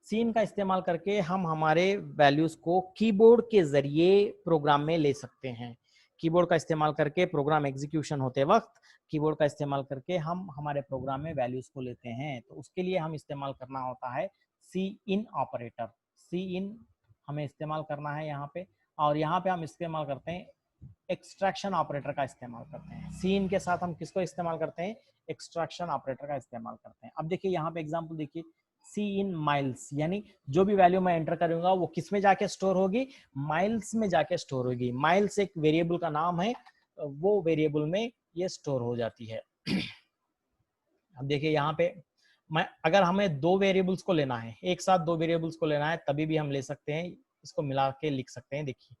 सीन का इस्तेमाल करके हम हमारे वैल्यूज को कीबोर्ड के जरिए प्रोग्राम में ले सकते हैं। कीबोर्ड का इस्तेमाल करके प्रोग्राम एग्जीक्यूशन होते वक्त कीबोर्ड का इस्तेमाल करके हम हमारे प्रोग्राम में वैल्यूज को लेते हैं। तो उसके लिए हम इस्तेमाल करना होता है सी इन ऑपरेटर। सी इन हमें इस्तेमाल करना है यहाँ पे, और यहाँ पे हम इस्तेमाल करते हैं एक्सट्रैक्शन ऑपरेटर का इस्तेमाल करते हैं। सी इन के साथ हम किसको इस्तेमाल करते हैं, एक्सट्रैक्शन ऑपरेटर का इस्तेमाल करते हैं। अब देखिए यहाँ पे एग्जांपल देखिए, सी इन माइल्स, यानी जो भी वैल्यू मैं एंटर करूंगा वो किस में जाके स्टोर होगी, माइल्स में जाके स्टोर होगी। माइल्स एक वेरिएबल का नाम है, वो वेरिएबल में ये स्टोर हो जाती है। अब देखिए यहाँ पे मैं, अगर हमें दो वेरिएबल्स को लेना है, एक साथ दो वेरिएबल्स को लेना है, तभी भी हम ले सकते हैं, इसको मिला के लिख सकते हैं। देखिए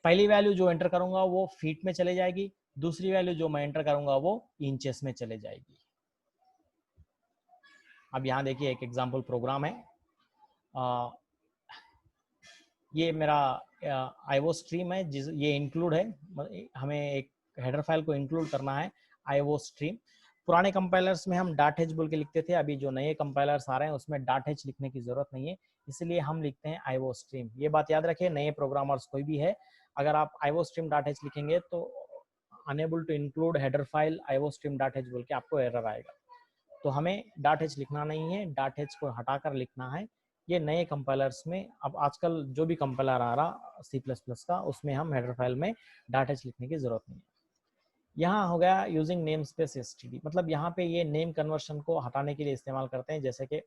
पहली वैल्यू जो एंटर करूंगा वो फीट में चले जाएगी, दूसरी वैल्यू जो मैं एंटर करूंगा वो इंचेस में चले जाएगी। अब यहाँ देखिए एक एग्जांपल प्रोग्राम है, ये मेरा आईओ स्ट्रीम है, जिस ये इंक्लूड है, हमें एक हेडर फाइल को इंक्लूड करना है आईओ स्ट्रीम। पुराने कंपाइलर्स में हम डॉट एच बोल के लिखते थे, अभी जो नए कंपाइलर्स आ रहे हैं उसमें डॉट एच लिखने की जरूरत नहीं है, इसलिए हम लिखते हैं आईओ स्ट्रीम। ये बात याद रखिए, नए प्रोग्रामर्स कोई भी है, अगर आप आईओ स्ट्रीम डॉट एच लिखेंगे तो unable to include header file IO stream dot H बोल के आपको एरर आएगा। तो हमें डॉट एच लिखना नहीं है, डॉट एच को हटाकर लिखना है। ये नए कंपाइलर्स में, अब आजकल जो भी कंपाइलर आ रहा C++ का, उसमें हम हेडर फाइल में डॉट एच लिखने की जरूरत नहीं है। यहाँ हो गया यूजिंग नेम स्पेस std, मतलब यहाँ पे ये नेम कन्वर्शन को हटाने के लिए इस्तेमाल करते हैं, जैसे कि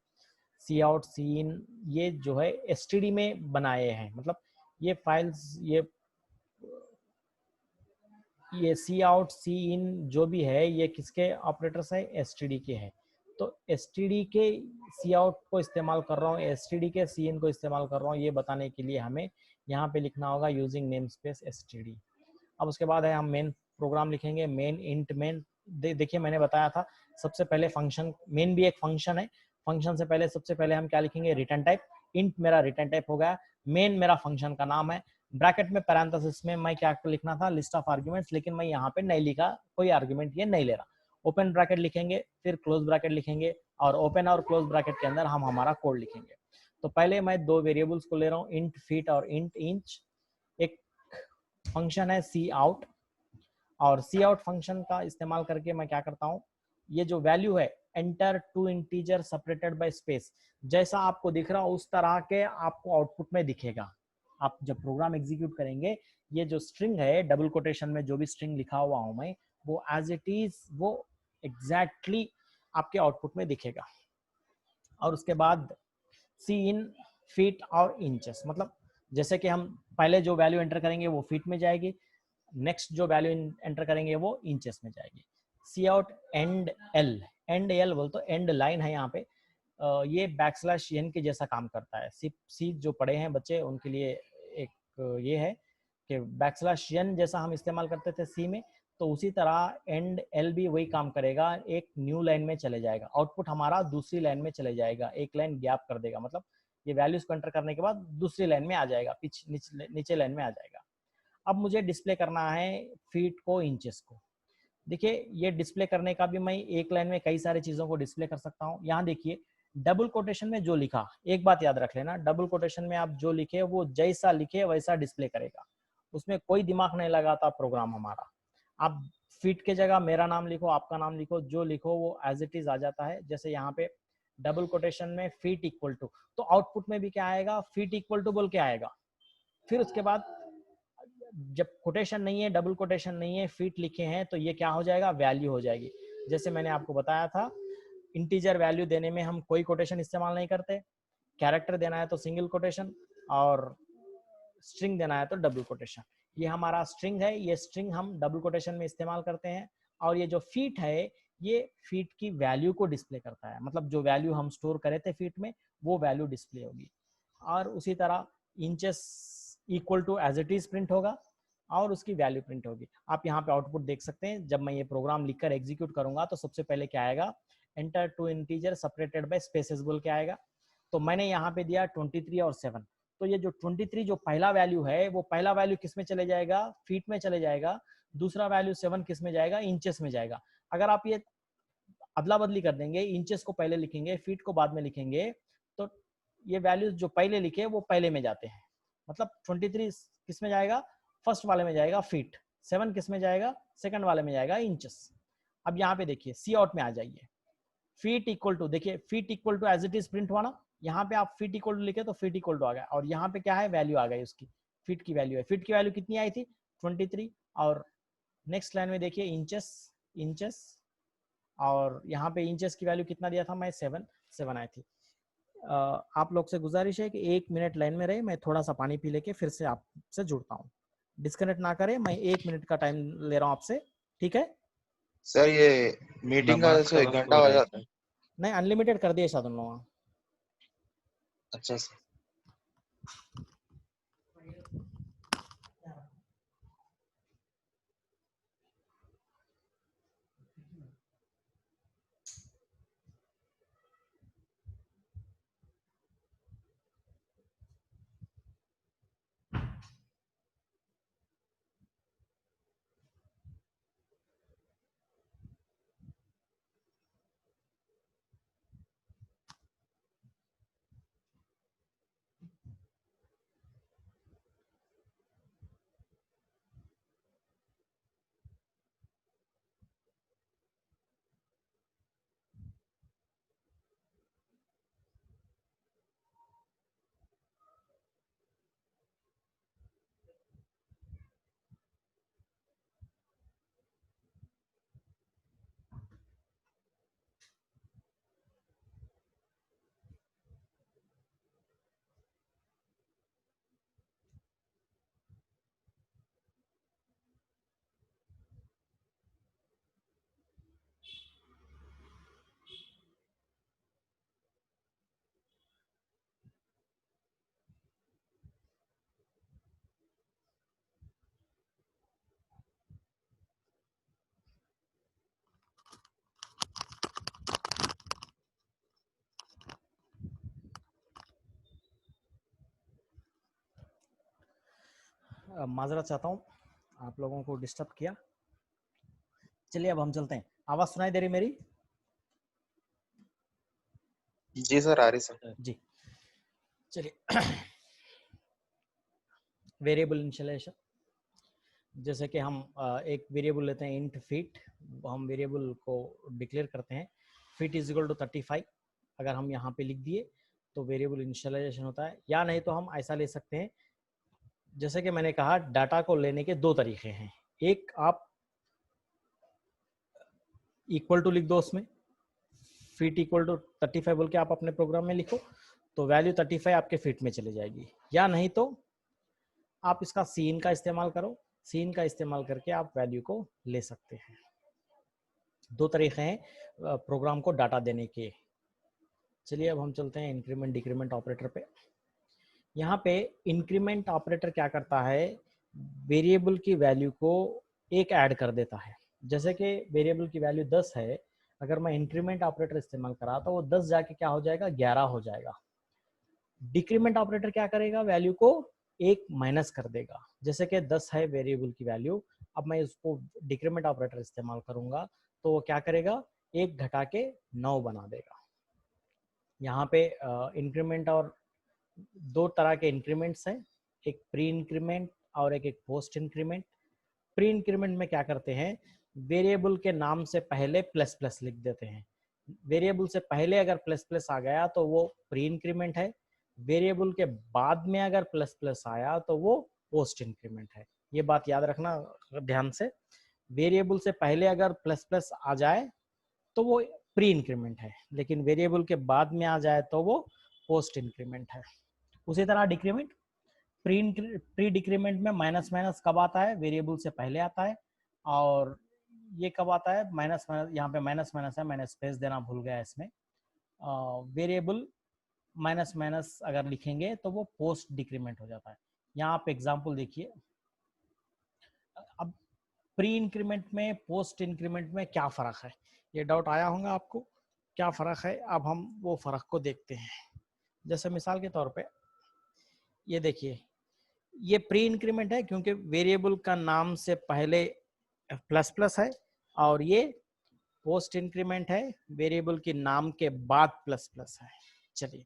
सी आउट सी इन, ये जो है std में बनाए हैं, मतलब ये फाइल्स, ये सी आउट सी इन जो भी है ये किसके ऑपरेटर्स है, std के है। तो std के सी आउट को इस्तेमाल कर रहा हूँ, std के सी इन को इस्तेमाल कर रहा हूँ, ये बताने के लिए हमें यहाँ पे लिखना होगा यूजिंग नेम स्पेस std। अब उसके बाद है हम मेन प्रोग्राम लिखेंगे, मेन इंट मेन। देखिए मैंने बताया था सबसे पहले फंक्शन, मेन भी एक फंक्शन है, फंक्शन से पहले सबसे पहले हम क्या लिखेंगे, रिटर्न टाइप। इंट मेरा रिटर्न टाइप हो गया, मेन मेरा फंक्शन का नाम है, ब्रैकेट में पैरेंथेसिस में मैं क्या लिखना था, लिस्ट ऑफ आर्गुमेंट्स, लेकिन मैं यहाँ पे नहीं लिखा, कोई आर्गुमेंट ये नहीं ले रहा। ओपन ब्रैकेट लिखेंगे, फिर क्लोज ब्रैकेट लिखेंगे, और ओपन और क्लोज ब्रैकेट के अंदर हम हमारा कोड लिखेंगे। तो पहले मैं दो वेरिएबल्स को ले रहा हूँ, इंट फीट और इंट इंच। एक फंक्शन है सी आउट, और सी आउट फंक्शन का इस्तेमाल करके मैं क्या करता हूँ, ये जो वैल्यू है enter two integer separated by space, जैसा आपको दिख रहा उस तरह के आपको आउटपुट में दिखेगा। आप जब प्रोग्राम एग्जीक्यूट करेंगे, ये जो स्ट्रिंग है डबल कोटेशन में जो भी स्ट्रिंग लिखा हुआ हूं मैं, वो एज इट इज वो एग्जैक्टली आपके आउटपुट में दिखेगा। और उसके बाद सी इन फीट और इंचेस, मतलब जैसे कि हम पहले जो वैल्यू एंटर करेंगे वो फीट में जाएगी, नेक्स्ट जो वैल्यू एंटर करेंगे वो इंचेस में जाएगी। Cout endl, endl बोल तो एंड लाइन है यहाँ पे, ये बैकस्लैश एन के जैसा काम करता है। सी जो पढ़े हैं बच्चे उनके लिए एक ये है कि बैकस्लैश एन जैसा हम इस्तेमाल करते थे सी में, तो उसी तरह एंड एल भी वही काम करेगा, एक न्यू लाइन में चले जाएगा, आउटपुट हमारा दूसरी लाइन में चले जाएगा, एक लाइन गैप कर देगा, मतलब ये वैल्यूज को एंटर करने के बाद दूसरी लाइन में आ जाएगा, नीचे लाइन में आ जाएगा। अब मुझे डिस्प्ले करना है फीट को इंचेस को। देखिए ये डिस्प्ले करने का भी मैं एक लाइन में कई सारी चीजों को डिस्प्ले कर सकता हूँ। यहाँ देखिए डबल कोटेशन में जो लिखा, एक बात याद रख लेना, डबल कोटेशन में आप जो लिखे वो जैसा लिखे वैसा डिस्प्ले करेगा, उसमें कोई दिमाग नहीं लगाता प्रोग्राम हमारा। आप फीट के जगह मेरा नाम लिखो, आपका नाम लिखो, जो लिखो वो एज इट इज आ जाता है। जैसे यहाँ पे डबल कोटेशन में फीट इक्वल टू, तो आउटपुट में भी क्या आएगा, फीट इक्वल टू बोल के आएगा। फिर उसके बाद जब कोटेशन नहीं है, डबल कोटेशन नहीं है, फीट लिखे हैं, तो ये क्या हो जाएगा, वैल्यू हो जाएगी। जैसे मैंने आपको बताया था इंटीजर वैल्यू देने में हम कोई कोटेशन इस्तेमाल नहीं करते, कैरेक्टर देना है तो सिंगल कोटेशन, और स्ट्रिंग देना है तो डबल कोटेशन। ये हमारा स्ट्रिंग है, ये स्ट्रिंग हम डबल कोटेशन में इस्तेमाल करते हैं। और ये जो फीट है ये फीट की वैल्यू को डिस्प्ले करता है, मतलब जो वैल्यू हम स्टोर करे थे फीट में वो वैल्यू डिस्प्ले होगी। और उसी तरह inches equal to as it is print होगा और उसकी वैल्यू प्रिंट होगी। आप यहाँ पे आउटपुट देख सकते हैं, जब मैं ये प्रोग्राम लिखकर एग्जीक्यूट करूंगा तो सबसे पहले क्या आएगा, enter two integer separated by spaces बोल के आएगा। तो मैंने यहाँ पे दिया 23 और 7, तो ये जो 23 जो पहला वैल्यू है वो पहला वैल्यू किस में चले जाएगा, फीट में चले जाएगा, दूसरा वैल्यू 7 किस में जाएगा, इंचेस में जाएगा। अगर आप ये अदला बदली कर देंगे, इंचेस को पहले लिखेंगे फीट को बाद में लिखेंगे, तो ये वैल्यूज जो पहले लिखे वो पहले में जाते हैं, मतलब 23 किस में जाएगा, फर्स्ट वाले में जाएगा फीट, 7 किस में जाएगा, सेकंड वाले में जाएगा इंचेस। अब यहाँ पे देखिए सी आउट में आ जाइए, फीट इक्वल टू, देखिए feet equal to as it is print हुआ ना, यहाँ पे आप फीट इक्वल टू लिखे तो फीट इक्वल टू आ गया, और यहाँ पे क्या है, वैल्यू आ गई उसकी, फीट की वैल्यू है। फीट की वैल्यू कितनी आई थी, 23, और नेक्स्ट लाइन में देखिए इंचेस, इंचेस, और यहाँ पे इंचेस की वैल्यू कितना दिया था मैं, 7 आई थी। आप लोग से गुजारिश है कि 1 मिनट लाइन में रहे, मैं थोड़ा सा पानी पी लेके फिर से आपसे जुड़ता हूँ, डिस्कनेक्ट ना करें, मैं 1 मिनट का टाइम ले रहा हूँ आपसे, ठीक है सर ये मीटिंग का जैसे 1 घंटा हो जाता है। नहीं, अनलिमिटेड कर दिए शायद उन लोगों ने। अच्छा सर। माजरत चाहता हूँ आप लोगों को डिस्टर्ब किया। चलिए अब हम चलते हैं, आवाज सुनाई दे रही मेरी? जी सर आ रही सर। जी चलिए वेरिएबल इनिशियलाइजेशन, जैसे कि हम एक वेरिएबल लेते हैं इंट फीट, हम वेरिएबल को डिक्लेयर करते हैं फीट इज इक्वल टू 35। अगर हम यहाँ पे लिख दिए तो वेरिएबल इनिशियलाइजेशन होता है, या नहीं तो हम ऐसा ले सकते हैं, जैसे कि मैंने कहा डाटा को लेने के दो तरीके हैं। एक आप इक्वल टू लिख दो, उसमें फीट इक्वल टू 35 बोल के आप अपने प्रोग्राम में लिखो तो वैल्यू 35 आपके फीट में चली जाएगी, या नहीं तो आप इसका सीन का इस्तेमाल करो, सीन का इस्तेमाल करके आप वैल्यू को ले सकते हैं। दो तरीके हैं प्रोग्राम को डाटा देने के। चलिए अब हम चलते हैं इंक्रीमेंट डिक्रीमेंट ऑपरेटर पे। यहाँ पे इंक्रीमेंट ऑपरेटर क्या करता है, वेरिएबल की वैल्यू को एक ऐड कर देता है। जैसे कि वेरिएबल की वैल्यू 10 है, अगर मैं इंक्रीमेंट ऑपरेटर इस्तेमाल करा तो वो 10 जाके क्या हो जाएगा, 11 हो जाएगा। डिक्रीमेंट ऑपरेटर क्या करेगा, वैल्यू को एक माइनस कर देगा। जैसे कि 10 है वेरिएबल की वैल्यू, अब मैं इसको डिक्रीमेंट ऑपरेटर इस्तेमाल करूंगा तो वो क्या करेगा, एक घटा के 9 बना देगा। यहाँ पे इंक्रीमेंट और दो तरह के इंक्रीमेंट्स हैं, एक प्री इंक्रीमेंट और एक पोस्ट इंक्रीमेंट। प्री इंक्रीमेंट में क्या करते हैं, वेरिएबल के नाम से पहले प्लस प्लस लिख देते हैं। वेरिएबल से पहले अगर प्लस प्लस आ गया तो वो प्री इंक्रीमेंट है, वेरिएबल के बाद में अगर प्लस प्लस आया तो वो पोस्ट इंक्रीमेंट है। ये बात याद रखना ध्यान से, वेरिएबल से पहले अगर प्लस प्लस आ जाए तो वो प्री इंक्रीमेंट है, लेकिन वेरिएबल के बाद में आ जाए तो वो पोस्ट इंक्रीमेंट है। उसी तरह डिक्रीमेंट, प्री डिक्रीमेंट में माइनस माइनस कब आता है, वेरिएबल से पहले आता है। और ये कब आता है, माइनस माइनस, यहाँ पे माइनस माइनस है, मैंने स्पेस देना भूल गया इसमें। वेरिएबल माइनस माइनस अगर लिखेंगे तो वो पोस्ट डिक्रीमेंट हो जाता है। यहाँ आप एग्जाम्पल देखिए। अब प्री इंक्रीमेंट में पोस्ट इंक्रीमेंट में क्या फ़र्क है, ये डाउट आया होगा आपको, क्या फ़र्क है। अब हम वो फ़र्क को देखते हैं। जैसे मिसाल के तौर पे ये देखिए, ये प्री इंक्रीमेंट है क्योंकि वेरिएबल का नाम से पहले प्लस प्लस है, और ये पोस्ट इंक्रीमेंट है, वेरिएबल के नाम के बाद प्लस प्लस है। चलिए,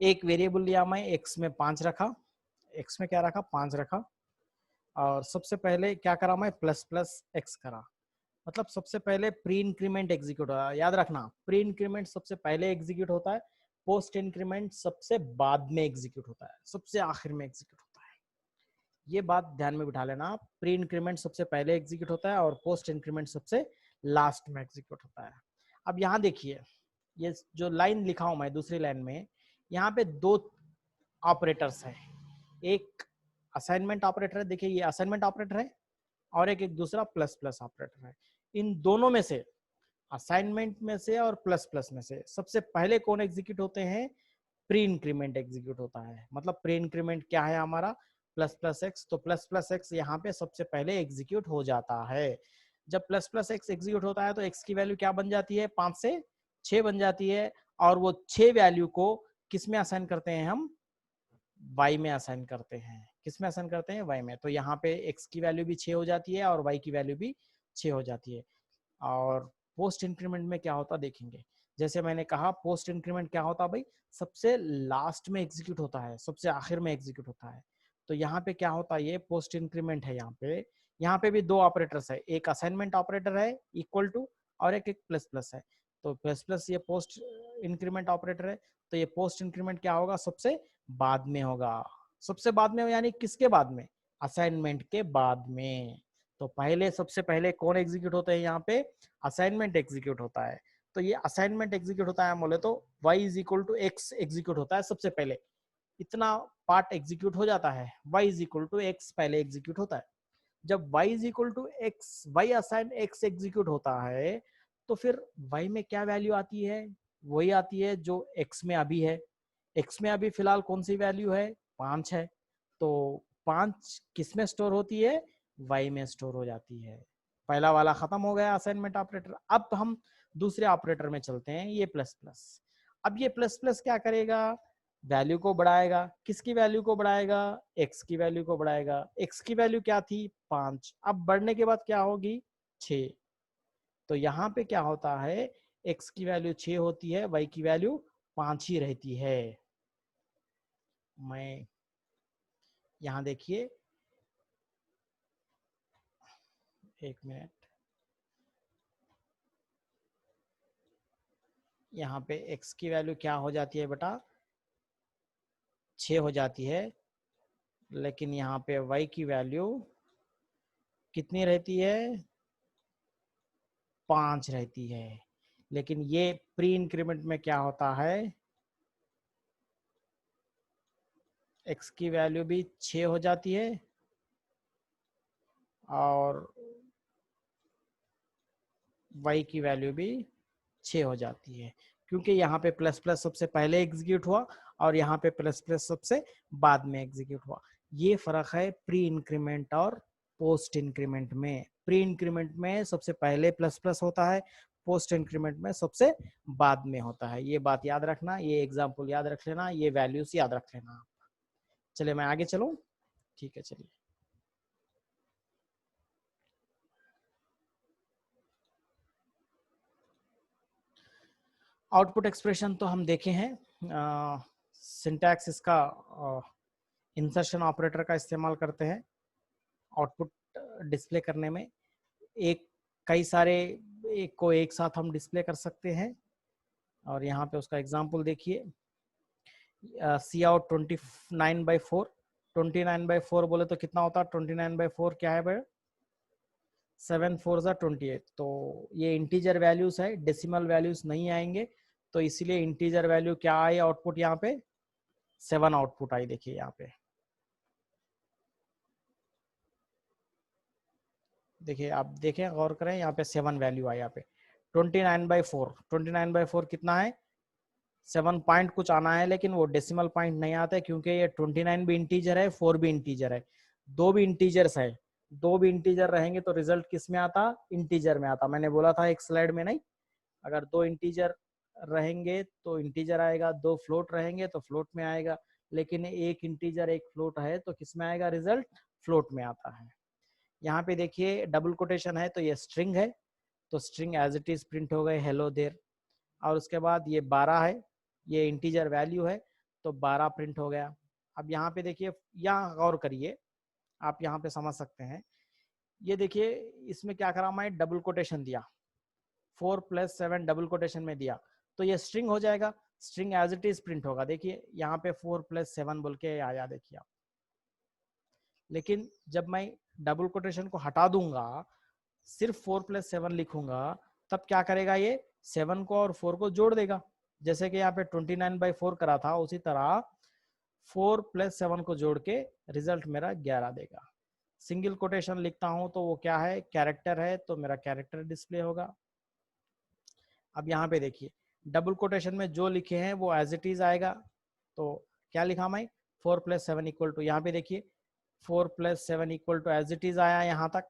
एक वेरिएबल लिया मैं, एक्स में 5 रखा, एक्स में क्या रखा, 5 रखा, और सबसे पहले क्या करा मैं, प्लस प्लस एक्स करा। मतलब सबसे पहले प्री इंक्रीमेंट एग्जीक्यूट होता है। याद रखना, प्री इंक्रीमेंट सबसे पहले एग्जीक्यूट होता है, पोस्ट इंक्रीमेंट सबसे बाद में एग्जीक्यूट होता है, सबसे आखिर में एग्जीक्यूट होता है। ये बात ध्यान में बिठा लेना आप, प्री इंक्रीमेंट सबसे पहले एग्जीक्यूट होता है और पोस्ट इंक्रीमेंट सबसे लास्ट में एग्जीक्यूट होता है। अब यहाँ देखिए, ये जो लाइन लिखा हूं मैं दूसरी लाइन में, यहाँ पे दो ऑपरेटर्स है, एक असाइनमेंट ऑपरेटर है, देखिए ये असाइनमेंट ऑपरेटर है, और एक दूसरा प्लस प्लस ऑपरेटर है। इन दोनों में से, असाइनमेंट में से और प्लस प्लस में से सबसे पहले कौन एग्जीक्यूट होते हैं, प्री इंक्रीमेंट एग्जीक्यूट होता है। मतलब प्री इंक्रीमेंट क्या है हमारा, प्लस प्लस एक्स, तो प्लस प्लस एक्स यहाँ पे सबसे पहले एग्जीक्यूट हो जाता है। जब प्लस प्लस एक्स एग्जीक्यूट होता है तो एक्स की वैल्यू क्या बन जाती है, 5 से 6 बन जाती है, और वो 6 वैल्यू को किस में असाइन करते हैं हम, y में असाइन करते हैं। किस में असाइन करते हैं, y में। तो यहाँ पे x की वैल्यू भी 6 हो जाती है और y की वैल्यू भी 6 हो जाती है। और पोस्ट इंक्रीमेंट में क्या होता देखेंगे, जैसे मैंने कहा पोस्ट इंक्रीमेंट क्या होता भाई, सबसे लास्ट में एग्जीक्यूट होता है, सबसे आखिर में एग्जीक्यूट होता है। तो यहाँ पे क्या होता है, ये पोस्ट इंक्रीमेंट है। यहाँ पे भी दो ऑपरेटर्स है, एक असाइनमेंट ऑपरेटर है इक्वल टू, और एक प्लस प्लस है। तो प्लस प्लस ये पोस्ट इंक्रीमेंट ऑपरेटर है, तो ये पोस्ट इंक्रीमेंट क्या होगा, सबसे बाद में होगा। सबसे बाद में यानी किसके बाद में, असाइनमेंट के बाद में। तो पहले सबसे पहले कौन एग्जीक्यूट होता है, यहाँ पे असाइनमेंट एग्जीक्यूट होता है। तो ये असाइनमेंट एग्जीक्यूट होता है बोले तो y is equal to X execute होता है सबसे पहले, इतना पार्ट एग्जीक्यूट हो जाता है, y is equal to X पहले एग्जीक्यूट होता है। जब y is equal to X, Y assign X execute होता है, तो फिर y में क्या वैल्यू आती है, वही आती है जो x में अभी है। x में अभी फिलहाल कौन सी वैल्यू है, 5 है, तो 5 किस में स्टोर होती है, y में स्टोर हो जाती है। पहला वाला खत्म हो गया असाइनमेंट ऑपरेटर। अब हम दूसरे ऑपरेटर में चलते हैं, ये प्लस प्लस। अब ये प्लस प्लस क्या करेगा, वैल्यू को बढ़ाएगा। किसकी वैल्यू को बढ़ाएगा, x की वैल्यू को बढ़ाएगा। x की वैल्यू क्या थी, 5, अब बढ़ने के बाद क्या होगी, 6। तो यहाँ पे क्या होता है, x की वैल्यू 6 होती है, y की वैल्यू 5 ही रहती है। मैं यहाँ देखिए, एक मिनट, यहाँ पे x की वैल्यू क्या हो जाती है बेटा, 6 हो जाती है, लेकिन यहाँ पे y की वैल्यू कितनी रहती है, 5 रहती है। लेकिन ये प्री इंक्रीमेंट में क्या होता है, x की वैल्यू भी 6 हो जाती है और y की वैल्यू भी 6 हो जाती है, क्योंकि यहाँ पे प्लस प्लस सबसे पहले एग्जीक्यूट हुआ और यहाँ पे प्लस प्लस सबसे बाद में एग्जीक्यूट हुआ। ये फर्क है प्री इंक्रीमेंट और पोस्ट इंक्रीमेंट में। प्री इंक्रीमेंट में सबसे पहले प्लस प्लस होता है, पोस्ट इंक्रीमेंट में सबसे बाद में होता है। ये बात याद रखना, ये एग्जाम्पल याद रख लेना, ये वैल्यूज याद रख लेना। चलिए मैं आगे चलूं, ठीक है चलिए। आउटपुट एक्सप्रेशन तो हम देखे हैं, सिंटैक्स इसका इंसर्शन ऑपरेटर का इस्तेमाल करते हैं आउटपुट डिस्प्ले करने में। एक कई सारे एक को एक साथ हम डिस्प्ले कर सकते हैं और यहाँ पे उसका एग्जांपल देखिए, सी आउट 29/4, 29/4 बोले तो कितना होता है, 29/4 क्या है भाई, 7 4 28। तो ये इंटीजर वैल्यूज है, डेसिमल वैल्यूज नहीं आएंगे, तो इसीलिए इंटीजर वैल्यू क्या आई आउटपुट, यहाँ पे 7 आउटपुट आई। देखिए यहाँ पे देखिए, आप देखें गौर करें, यहाँ पे 7 वैल्यू आई। यहाँ पे 29/4, 29/4 कितना है, 7 पॉइंट कुछ आना है, लेकिन वो डेसिमल पॉइंट नहीं आता है, क्योंकि ये 29 भी इंटीजर है, 4 भी इंटीजर है, दो भी इंटीजर्स है। दो भी इंटीजर रहेंगे तो रिजल्ट किस में आता, इंटीजर में आता। मैंने बोला था एक स्लाइड में, नहीं, अगर दो इंटीजर रहेंगे तो इंटीजर आएगा, दो फ्लोट रहेंगे तो फ्लोट में आएगा, लेकिन एक इंटीजर एक फ्लोट है तो किस में आएगा, रिजल्ट फ्लोट में आता है। यहाँ पे देखिए डबल कोटेशन है तो ये स्ट्रिंग है, तो string as it is print हो गए हेलो देयर। और उसके बाद ये 12 है, ये इंटीजर वैल्यू है तो 12 प्रिंट हो गया। अब यहाँ पे देखिए, यहाँ गौर करिए, आप यहाँ पे समझ सकते हैं। ये देखिए इसमें क्या करा, मैं डबल कोटेशन दिया, 4 + 7 डबल कोटेशन में दिया, तो ये स्ट्रिंग हो जाएगा, string as it is print होगा। देखिए यहाँ पे 4 + 7 बोल के आया, देखिए आप। लेकिन जब मैं डबल कोटेशन को हटा दूंगा, सिर्फ 4 + 7 लिखूंगा, तब क्या करेगा, ये 7 को और 4 को जोड़ देगा। जैसे कि यहाँ पे 29/4 करा था, उसी तरह 4 + 7 को जोड़ के रिजल्ट मेरा 11 देगा। सिंगल कोटेशन लिखता हूं तो वो क्या है, कैरेक्टर है, तो मेरा कैरेक्टर डिस्प्ले होगा। अब यहाँ पे देखिए डबल कोटेशन में जो लिखे हैं वो एज इट इज आएगा। तो क्या लिखा मैं, 4 + 7 इक्वल टू, यहाँ पे देखिए 4 + 7 equal to as it is आया यहाँ तक।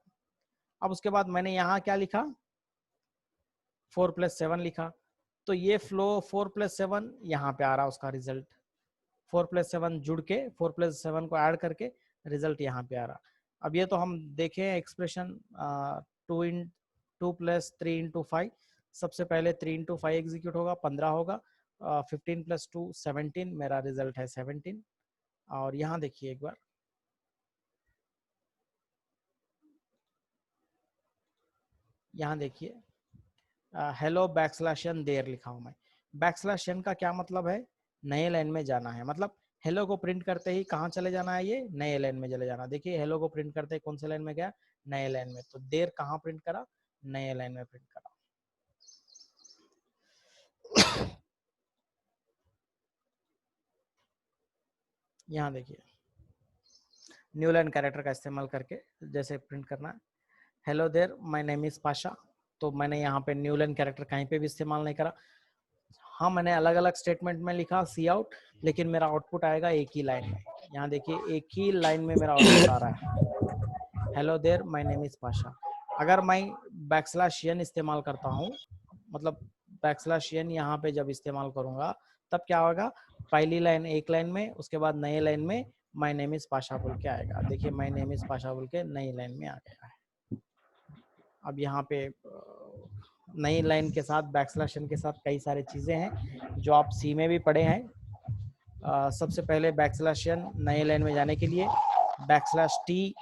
अब उसके बाद मैंने यहाँ क्या लिखा, 4 + 7 लिखा, तो ये फ्लो 4 + 7 यहाँ पे आ रहा उसका रिजल्ट, 4 + 7 जुड़ के 4 + 7 को ऐड करके रिजल्ट यहाँ पे आ रहा। अब ये तो हम देखें एक्सप्रेशन 2 + 3 × 5, सबसे पहले 3 × 5 एग्जीक्यूट होगा, 15 होगा, 15 + 2 17, मेरा रिजल्ट है 17। और यहाँ देखिए एक बार, यहाँ देखिए हेलो \n देयर लिखा हूं मैं। \n का क्या मतलब है, नए लाइन में जाना है, मतलब हेलो को प्रिंट करते ही कहाँ चले जाना है, ये नए लाइन में चले जाना। देखिए हेलो को प्रिंट करते ही कौन से लाइन में गया, नए लाइन में, तो देर कहाँ प्रिंट करा, नए लाइन में प्रिंट करा। यहाँ देखिए न्यू लाइन कैरेक्टर का इस्तेमाल करके जैसे प्रिंट करना है, hello there my name is Pasha, तो मैंने यहाँ पे न्यू लाइन कैरेक्टर कहीं पे भी इस्तेमाल नहीं करा। हाँ मैंने अलग अलग स्टेटमेंट में लिखा सी आउट, लेकिन मेरा आउटपुट आएगा एक ही लाइन में। यहाँ देखिए एक ही लाइन में मेरा आउटपुट आ रहा है, hello there my name is Pasha. अगर मैं \n इस्तेमाल करता हूँ, मतलब \n यहाँ पे जब इस्तेमाल करूंगा तब क्या होगा, पहली लाइन एक लाइन में, उसके बाद नए लाइन में माय नेम इज पाशा बोल के आएगा। देखिए माय नेम इज पाशा बोल के नई लाइन में आ गया है। अब यहाँ पे नई लाइन के साथ \n के साथ कई सारी चीजें हैं जो आप सी में भी पढ़े हैं। सबसे पहले \n नए लाइन में जाने के लिए, \t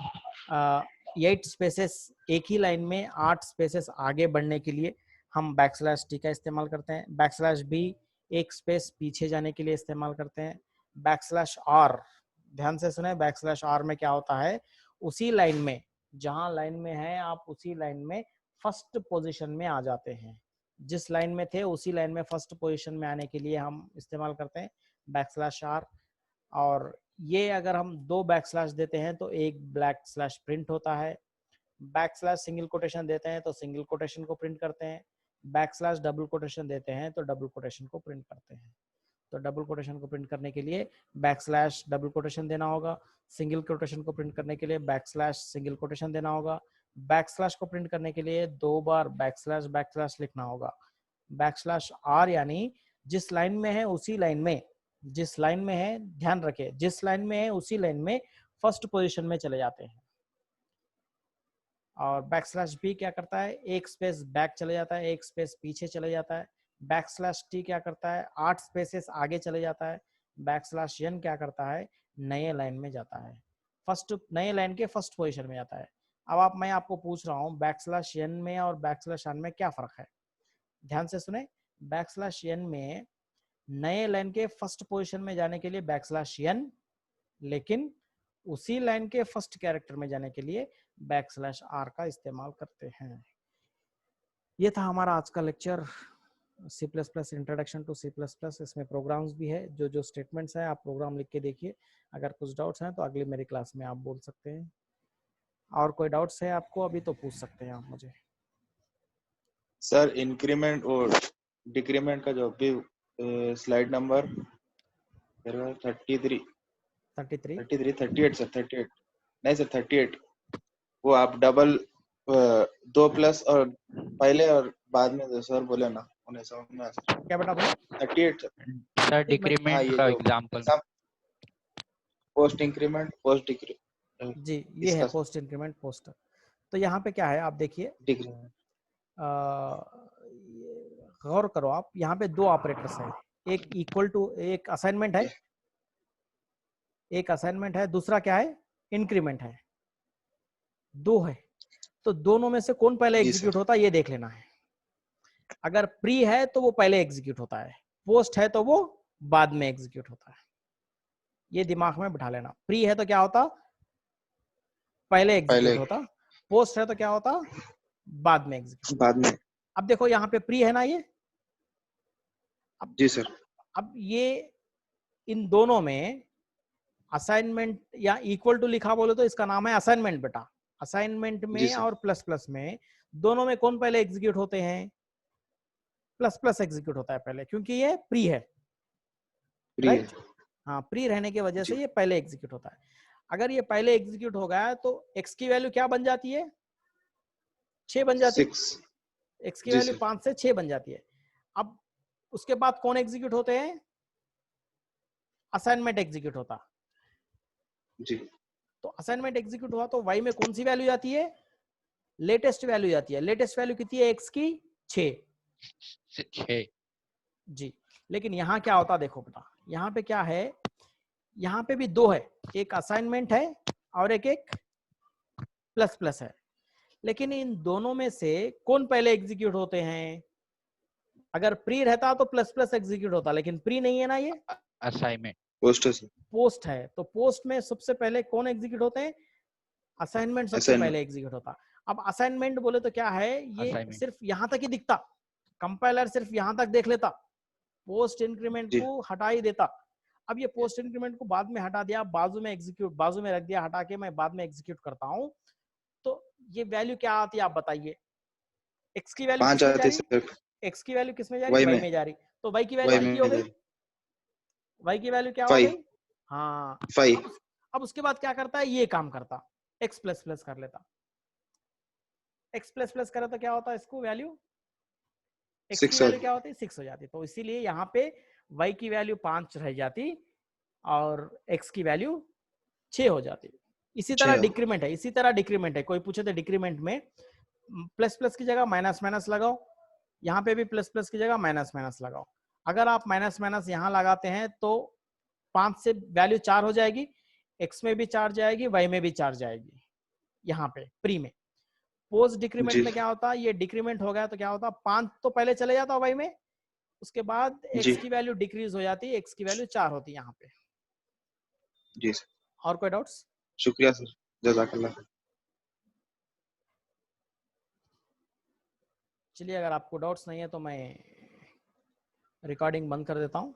8 स्पेसेस एक ही लाइन में 8 स्पेसेस आगे बढ़ने के लिए हम बैकस्लैश टी का इस्तेमाल करते हैं। बैकस्लैश बी एक स्पेस पीछे जाने के लिए इस्तेमाल करते हैं। बैकस्लैश आर, ध्यान से सुने, बैकस्लैश आर में क्या होता है, उसी लाइन में जहां लाइन में है आप उसी लाइन में फर्स्ट पोजीशन में आ जाते हैं। जिस लाइन में थे उसी लाइन में फर्स्ट पोजीशन में आने के लिए हम इस्तेमाल करते हैं बैकस्लैश आर। और ये अगर हम 2 बैकस्लैश देते हैं तो एक ब्लैक स्लैश प्रिंट होता है। बैकस्लैश सिंगल कोटेशन देते हैं तो सिंगल कोटेशन को प्रिंट करते हैं। बैकस्लैश डबल कोटेशन देते हैं तो डबल कोटेशन को प्रिंट करते हैं। तो डबल कोटेशन को प्रिंट करने के लिए बैकस्लैश डबल कोटेशन देना होगा। सिंगल कोटेशन को प्रिंट करने के लिए बैकस्लैश सिंगल कोटेशन देना होगा। बैकस्लैश को प्रिंट करने के लिए 2 बार बैकस्लैश बैकस्लैश लिखना होगा। बैकस्लैश आर यानी जिस लाइन में है उसी लाइन में, जिस लाइन में है, ध्यान रखें, जिस लाइन में है उसी लाइन में फर्स्ट पोजीशन में चले जाते हैं। और बैकस्लैश बी क्या करता है, एक स्पेस बैक चले जाता है, एक स्पेस पीछे चले जाता है। बैकस्लैश टी क्या करता है, 8 स्पेसेस आगे चले जाता है। बैकस्लैश एन क्या करता है, नए लाइन में जाता है, फर्स्ट नए लाइन के फर्स्ट पोजीशन में जाता है। अब मैं आपको पूछ रहा हूँ बैकस्लैश एन में और बैकस्लैश एन में क्या फर्क है, ध्यान से सुने। बैकस्लैश एन में नए लाइन के फर्स्ट पोजीशन में जाने के लिए बैकस्लैश एन, लेकिन उसी लाइन के फर्स्ट कैरेक्टर में जाने के लिए बैकस्लैश आर का इस्तेमाल करते हैं। ये था हमारा आज का lecture C++ introduction to C++। इसमें प्रोग्राम्स भी है, जो जो स्टेटमेंट्स हैं आप प्रोग्राम लिख के देखिए। अगर कुछ डाउट्स हैं तो अगली मेरी क्लास में आप बोल सकते हैं। और कोई डाउट्स है आपको अभी तो पूछ सकते हैं आप मुझे। सर इंक्रीमेंट और डिक्रीमेंट का जो भी स्लाइड नंबर 38 सर, 38 नहीं सर 38, वो आप डबल 2 प्लस और पहले और बाद में जो सर बोले ना उन्हें समझ में आ सर। क्या बेटा बोले? 38 सर डिक्रीमेंट का example post increment post decrement जी, ये है पोस्ट इंक्रीमेंट पोस्ट। तो यहाँ पे क्या है आप देखिए, गौर करो आप, यहाँ पे 2 ऑपरेटर्स हैं, एक इक्वल टू, एक असाइनमेंट है, एक असाइनमेंट है, दूसरा क्या है, इंक्रीमेंट है, 2 है। तो दोनों में से कौन पहले एग्जीक्यूट होता है ये देख लेना है। अगर प्री है तो वो पहले एग्जीक्यूट होता है, पोस्ट है तो वो बाद में एग्जीक्यूट होता है। ये दिमाग में बिठा लेना। प्री है तो क्या होता, पहले एग्जीक्यूट होता, पोस्ट है तो क्या होता, बाद में एग्जीक्यूट बाद में। अब देखो यहाँ पे प्री है ना ये, अब जी सर, अब ये इन दोनों में असाइनमेंट या इक्वल टू लिखा बोले तो इसका नाम है असाइनमेंट बेटा। असाइनमेंट में और प्लस प्लस में दोनों में कौन पहले एग्जीक्यूट होते हैं, प्लस प्लस एग्जीक्यूट होता है पहले, क्योंकि ये प्री है, राइट? हाँ, प्री रहने की वजह से ये पहले एग्जीक्यूट होता है। अगर ये पहले एग्जीक्यूट हो गया तो x की वैल्यू क्या बन जाती है, 6 बन जाती है। x की वैल्यू 5 से 6 बन जाती है। अब उसके बाद कौन एग्जीक्यूट होते हैं, असाइनमेंट एग्जीक्यूट होता जी। तो असाइनमेंट एग्जीक्यूट हुआ तो y में कौन सी वैल्यू जाती है, लेटेस्ट वैल्यू जाती है। लेटेस्ट वैल्यू कितनी है, x की 6 जी। लेकिन यहाँ क्या होता देखो बेटा, यहाँ पे क्या है, यहाँ पे भी 2 है, एक असाइनमेंट है और एक प्लस प्लस है। लेकिन इन दोनों में से कौन पहले एग्जीक्यूट होते हैं, अगर प्री रहता तो प्लस प्लस एग्जीक्यूट होता, लेकिन प्री नहीं है ना, ये असाइनमेंट पोस्ट है। तो पोस्ट में सबसे पहले कौन एग्जीक्यूट होते हैं, असाइनमेंट सबसे पहले एग्जीक्यूट होता। अब असाइनमेंट बोले तो क्या है, ये सिर्फ यहां तक ही दिखता, कंपाइलर सिर्फ यहां तक देख लेता, पोस्ट इंक्रीमेंट को हटा ही देता। अब ये पोस्ट इंक्रीमेंट को बाद में हटा दिया, बाजू में एग्जीक्यूट, बाजू में रख दिया हटा के, मैं बाद में एग्जीक्यूट करता हूं, तो ये वैल्यू क्या आती है आप बताइए, x की वैल्यू किस में जा रही, x की वैल्यू किस में जा रही, y में जा रही, तो y की वैल्यू कितनी हो गई, y की वैल्यू क्या हो गई, हाँ 5। अब उसके बाद क्या करता है, ये काम करता, x प्लस प्लस कर लेता, x प्लस प्लस करे तो क्या होता है, इसको वैल्यू x की वैल्यू क्या होती है, 6 हो जाती। तो इसीलिए यहाँ पे y की वैल्यू 5 रह जाती और x की वैल्यू 6 हो जाती। इसी तरह डिक्रीमेंट है, इसी तरह डिक्रीमेंट है। कोई पूछे तो डिक्रीमेंट में प्लस प्लस की जगह माइनस माइनस लगाओ, यहाँ पे भी प्लस प्लस की जगह माइनस माइनस लगाओ। अगर आप माइनस माइनस यहाँ लगाते हैं तो 5 से वैल्यू 4 हो जाएगी, x में भी 4 जाएगी, y में भी 4 जाएगी। यहाँ पे प्री में। पोस्ट डिक्रीमेंट जी में क्या होता है, ये डिक्रीमेंट हो गया तो क्या होता है 5 तो पहले चले जाता है वाई में, उसके बाद जी एक्स की वैल्यू डिक्रीज हो जाती है, एक्स की वैल्यू 4 होती है यहाँ पे। जी सर, और कोई डाउट्स? शुक्रिया सर, जज़ाकल्लाह। चलिए अगर आपको डाउट्स नहीं है तो मैं रिकॉर्डिंग बंद कर देता हूँ।